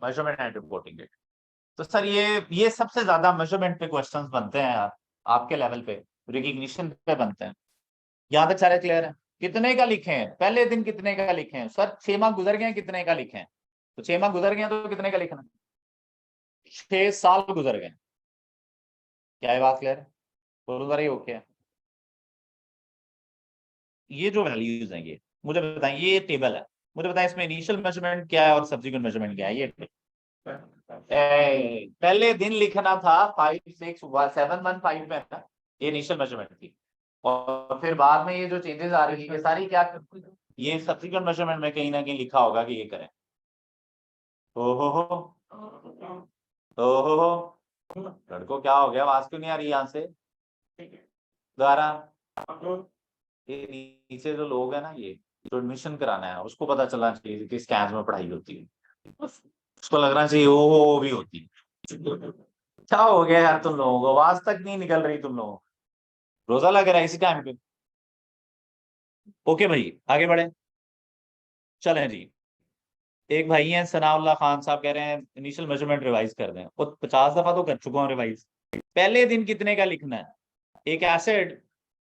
measurement at reporting date. तो सर ये सबसे ज्यादा मेजरमेंट पे क्वेश्चंस बनते हैं यार, आपके लेवल पे रिकग्निशन पे बनते हैं। यहाँ तक सारे क्लियर है, कितने का लिखें, पहले दिन कितने का लिखें, सर 6 माह गुजर गए कितने का लिखें, तो 6 माह गुजर गए तो कितने का लिखना, 6 साल गुजर गए, क्या है बात क्लियर है, बोलो जरा, ये ओके है। ये जो वैल्यूज हैं ये मुझे बताएं, ये टेबल है, मुझे बताएं इसमें इनिशियल मेजरमेंट क्या है और सब्सिक्वेंट मेजरमेंट क्या है, ये पहले दिन लिखना था 56715 में था, ये इनिशियल मेजरमेंट थी, और फिर बाद में ये जो चेंजेस आ रही है सारी क्या, ये सब्सिक्वेंट मेजरमेंट में कहीं ना कहीं लिखा होगा कि ये करें। ओहो हो, ओहो हो, लड़को क्या हो गया, आवाज क्यों नहीं आ रही यहाँ से, दोबारा, ये नीचे जो लोग हैं ना, ये जो एडमिशन कराना है उसको पता चलना चाहिए कि किस कैंप में पढ़ाई होती है, उसको लगना चाहिए वो भी होती है। क्या हो गया यार तुम लोगों को, आवाज तक नहीं निकल रही तुम लोगों को, रोजा लग रहा है इसी टाइम पे। ओके भाई आगे बढ़े, चलें जी। एक भाई हैं सनाउल्लाह खान साहब, कह रहे हैं इनिशियल मेजरमेंट रिवाइज कर दें, वो 50 दफा तो कर चुका हूँ रिवाइज। पहले दिन कितने का लिखना है, एक एसेट,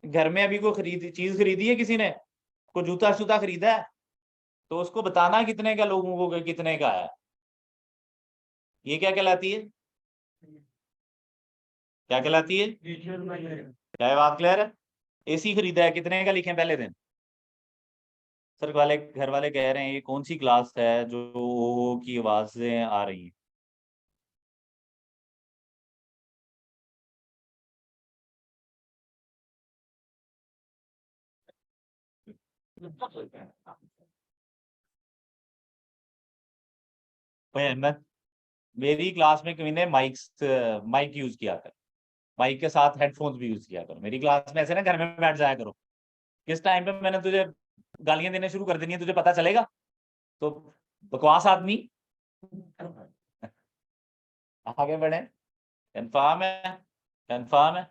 घर में अभी कोई चीज खरीदी है किसी ने, कोई जूता शूता खरीदा है, तो उसको बताना कितने का लोगों को कितने का है, ये क्या कहलाती है, क्या कहलाती है, क्या है बात क्लियर है, एसी खरीदा है कितने का लिखें पहले दिन। सर वाले घर वाले कह रहे हैं ये कौन सी क्लास है जो की आवाजें आ रही हैं, भाई अहमद, मेरी क्लास में किसी ने माइक यूज किया था, माइक के साथ हेडफोन्स भी यूज किया करो। मेरी क्लास में ऐसे ना घर में बैठ जाया करो, किस टाइम पे मैंने तुझे गालियां देने शुरू कर देनी है तुझे पता चलेगा। तो बकवास आदमी। आगे बढ़े। कंफर्म है, कंफर्म है,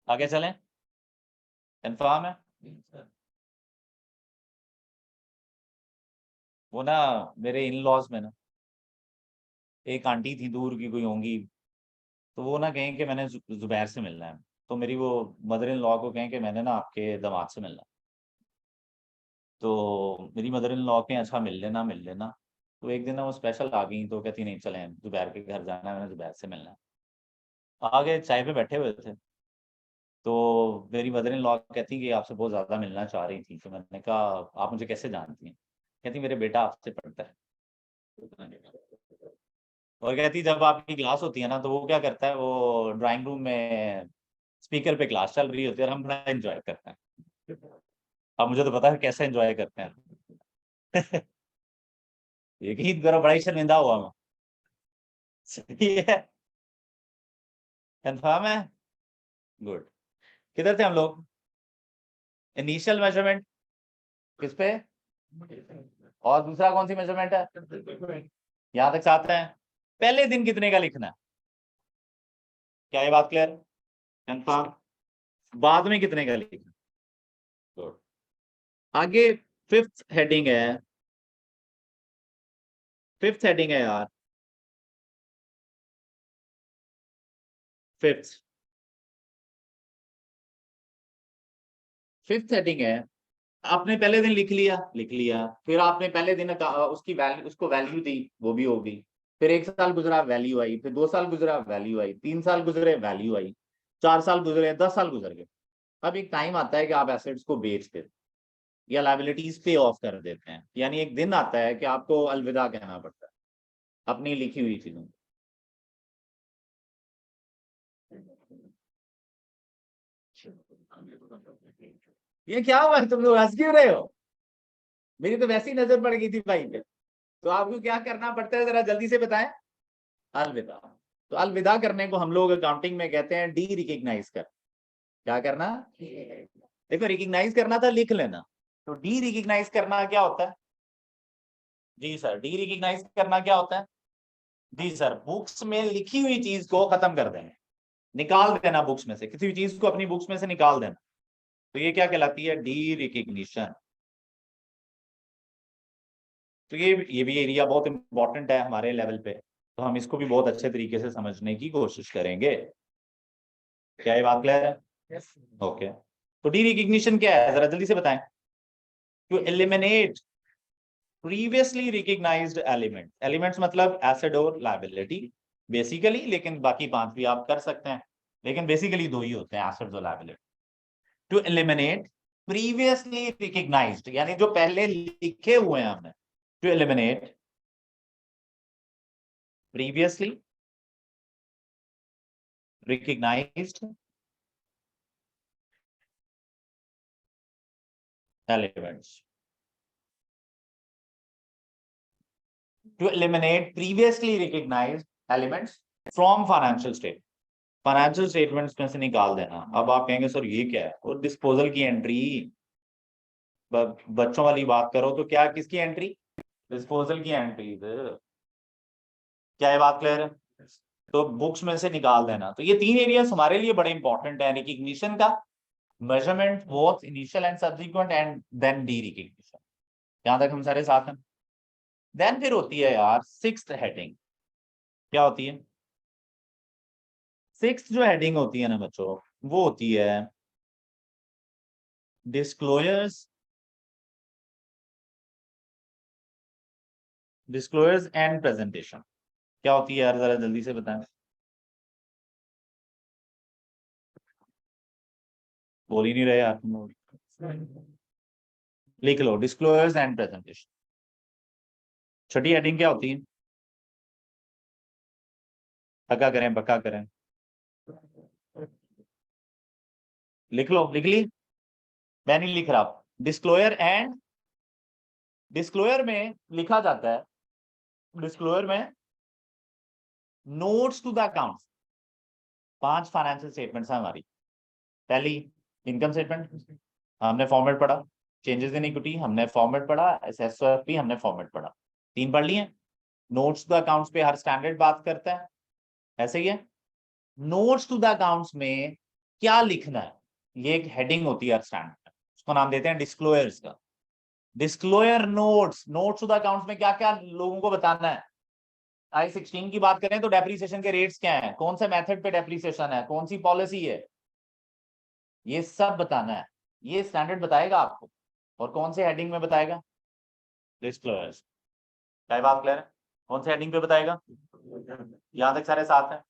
आगे चलें, कंफर्म है। वो ना मेरे इन लॉज में ना एक आंटी थी, दूर की कोई होंगी, तो वो ना कहें कि मैंने जुबैर से मिलना है, तो मेरी वो मदर इन लॉ को कहें कि मैंने ना आपके दामाद से मिलना है। तो मेरी मदर इन लॉ के अच्छा मिल लेना, मिल लेना। तो एक दिन ना वो स्पेशल आ गई, तो कहती नहीं चलें जुबैर के घर जाना है, मैंने जुबैर से मिलना है। आगे चाय पे बैठे हुए थे, तो मेरी मदर इन लॉ कहती कि आपसे बहुत ज्यादा मिलना चाह रही थी। तो मैंने कहा आप मुझे कैसे जानती हैं? कहती मेरे बेटा आपसे पढ़ता है। और कहती जब आपकी क्लास होती है ना, तो वो क्या करता है, वो ड्राइंग रूम में स्पीकर पे क्लास चल रही होती है और हम बड़ा एंजॉय करते हैं। अब मुझे तो पता है कैसे एंजॉय करते हैं। यकीन करो बड़ा ही शर्मिंदा हुआ मैं। सही है, कंफर्म है, गुड। किधर थे हम लोग? इनिशियल मेजरमेंट किस पे, और दूसरा कौन सी मेजरमेंट है? यहां तक साथ हैं। पहले दिन कितने का लिखना है? क्या ये बात क्लियर? कंफर्म। बाद में कितने का लिखना? गुड। आगे फिफ्थ हेडिंग है, फिफ्थ हेडिंग है यार, फिफ्थ फिफ्थ हेडिंग है। आपने पहले दिन लिख लिया, लिख लिया, फिर आपने पहले दिन उसकी वैल्यू, उसको वैल्यू दी, वो भी होगी। फिर 1 साल गुजरा, वैल्यू आई। फिर 2 साल गुजरा, वैल्यू आई। 3 साल गुजरे, वैल्यू आई। 4 साल गुजरे, 10 साल गुजर गए। अब एक टाइम आता है कि आप एसेट्स को बेच देते या लाइबिलिटीज पे ऑफ कर देते हैं, यानी एक दिन आता है कि आपको अलविदा कहना पड़ता है अपनी लिखी हुई चीजों को। ये क्या हुआ, तुम लोग हंस क्यों रहे हो? मेरी तो वैसी नजर पड़ गई थी भाई पे। तो आपको क्या करना पड़ता है जरा जल्दी से बताएं? अलविदा। तो अलविदा करने को हम लोग अकाउंटिंग में कहते हैं डी रिकग्नाइज कर। क्या करना? देखो रिकग्नाइज करना था, लिख लेना। तो डी रिकग्नाइज करना क्या होता है? जी सर, डी रिकग्नाइज करना क्या होता है? जी सर, बुक्स में लिखी हुई चीज को खत्म कर देना, निकाल देना बुक्स में से, किसी भी चीज को अपनी बुक्स में से निकाल देना। तो ये क्या कहलाती है? D recognition. तो ये भी एरिया बहुत इंपॉर्टेंट है हमारे लेवल पे, तो हम इसको भी बहुत अच्छे तरीके से समझने की कोशिश करेंगे। क्या ये बात क्लियर है? ओके। तो डी रिकग्निशन क्या है, जरा जल्दी से बताएं। To eliminate previously recognised element, elements मतलब एसेट और लायबिलिटी बेसिकली, लेकिन बाकी 5 भी आप कर सकते हैं, लेकिन बेसिकली 2 ही होते हैं, एसेट्स और liability. To eliminate previously recognised, यानी जो पहले लिखे हुए हैं हमने। To eliminate previously recognized elements. To eliminate previously recognized elements from financial statement. Financial statements में से निकाल देना। अब आप कहेंगे सर ये क्या है? और डिस्पोजल की एंट्री, बच्चों वाली बात करो तो क्या, किसकी एंट्री? डिस्पोजल की एंट्री। क्या ये बात क्लियर है? तो बुक्स में से निकाल देना। तो ये 3 एरियाज हमारे लिए बड़े इंपॉर्टेंट है, रिकग्निशन का, measurement both initial and subsequent, and then derecognition. यहां तक हम सारे साथ हैं। देन फिर होती है यार सिक्स्थ हेडिंग। क्या होती है? सिक्स्थ जो हेडिंग होती है ना बच्चों, वो होती है डिस्क्लोजर्स, डिस्क्लोजर्स एंड प्रेजेंटेशन। क्या होती है यार, जरा जल्दी से बताएं। बोल ही नहीं रहे यार तुम लोग। लिख लो, disclosures and presentation. Chhathi heading क्या होती है? पक्का करें, पक्का करें। लिख लो, लिख ली? मैं नहीं लिख रहा। डिस्क्लोजर एंड, डिस्क्लोजर में लिखा जाता है, डिस्क्लोजर में notes to the account, 5 financial statements हैं हमारी। पहली इनकम स्टेटमेंट हमने फॉर्मेट पढ़ा, चेंजेस इन इक्विटी हमने फॉर्मेट पढ़ा, एसएसओएफपी हमने फॉर्मेट पढ़ा, 3 पढ़ लिए। नोट्स टू द अकाउंट्स पे हर स्टैंडर्ड बात करता है, ऐसे ही है। नोट्स टू द अकाउंट्स में क्या लिखना है, ये एक हेडिंग होती है हर स्टैंडर्ड, उसको नाम देते हैं डिस्क्लोजर्स का। Disclosure notes, notes to the accounts में क्या क्या लोगों को बताना है। I-16 की बात करें तो डेप्रीसिएशन के रेट्स क्या हैं, कौन से मेथड पे डेप्रीसिएशन है, कौन सी पॉलिसी है, ये सब बताना है। ये स्टैंडर्ड बताएगा आपको, और कौन से हेडिंग में बताएगा, डिस्क्लोजर्स। क्या बात क्लियर है? कौन से हेडिंग पे बताएगा? यहां तक सारे साथ हैं,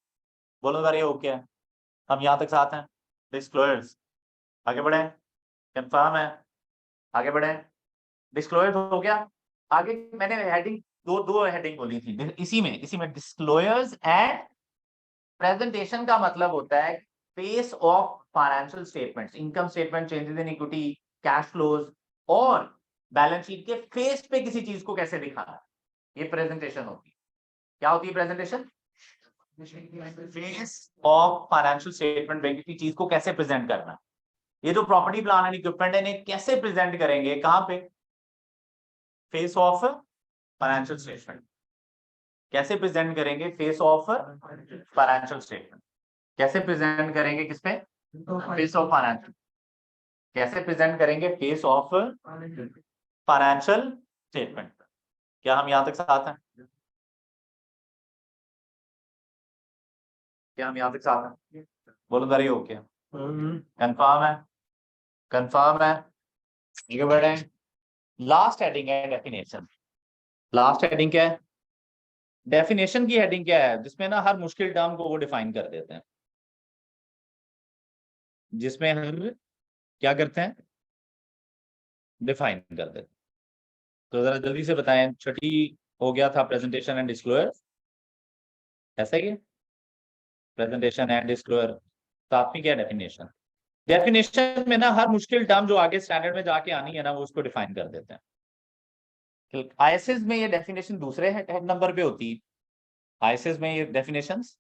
बोलो सर ये ओके है, हम यहां तक साथ हैं। डिस्क्लोजर्स, आगे बढ़े, कंफर्म है, आगे बढ़े। डिस्क्लोजर हो गया। आगे मैंने हेडिंग दो हेडिंग बोली थी, इसी में डिस्क्लोजर्स एंड प्रेजेंटेशन का मतलब होता है face of financial statements, income statement, changes in equity, cash flows और बैलेंस शीट के फेस पे किसी चीज को कैसे दिखाना, ये प्रेजेंटेशन होती है। क्या होती है presentation? Face of financial statement में किसी चीज को कैसे प्रेजेंट करना। ये जो प्रॉपर्टी प्लान एंड इक्विपमेंट है, इन्हें कैसे प्रेजेंट करेंगे, कहां पे? Face of financial statement. कैसे प्रेजेंट करेंगे? Face of financial statement. कैसे प्रेजेंट करेंगे? किस पे? Face of financial. कैसे प्रेजेंट करेंगे? Face of financial statement. क्या हम यहां तक साथ हैं? क्या हम यहां तक साथ हैं? बोलो सर ये ओके, कंफर्म है, कंफर्म है, आगे बढ़े। लास्ट हेडिंग है डेफिनेशन। लास्ट हेडिंग क्या है? डेफिनेशन की हेडिंग क्या है? जिसमें ना हर मुश्किल टर्म को वो डिफाइन कर देते हैं, जिसमें हर क्या करते हैं, डिफाइन कर देते हैं। तो जरा जल्दी से बताएं, छठी हो गया था प्रेजेंटेशन एंड डिस्क्लोजर, ऐसा ही है, प्रेजेंटेशन एंड डिस्क्लोजर। सातवीं क्या? डेफिनेशन। डेफिनेशन में ना हर मुश्किल टर्म जो आगे स्टैंडर्ड में जाके आनी है ना, वो उसको डिफाइन कर देते हैं। आईएसएस में ये डेफिनेशन दूसरे हेड नंबर पे होती है, आईएसएस में ये डेफिनेशंस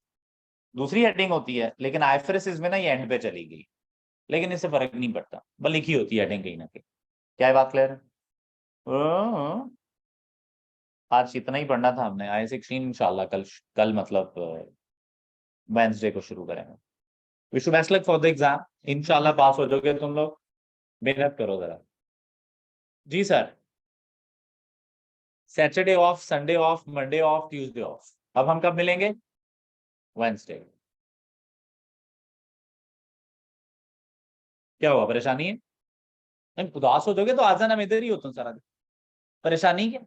दूसरी हेडिंग होती है, लेकिन आईएफआरएस में ना ये एंड पे चली गई, लेकिन इससे फर्क नहीं पड़ता, बस लिखी होती है हेडिंग कहीं ना कहीं। क्या है बात क्लियर है? आज इतना ही पढ़ना था हमने। I-16 इंशाल्लाह कल मतलब वेडनेसडे को शुरू करेंगे। Wish you best luck for the exam, इंशाल्लाह पास हो जाओगे तुम लोग, मेहनत करो जरा। जी sir, Saturday off, Sunday off, Monday off, Tuesday off. अब हम कब मिलेंगे? वेडनेसडे। क्या हुआ, परेशानी है? नहीं, उदास हो जाओगे तो आ जाना, मैं इधर ही होता हूँ सारा दिन। परेशानी क्या?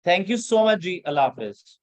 थैंक यू सो मच जी, अल्लाह हाफिज।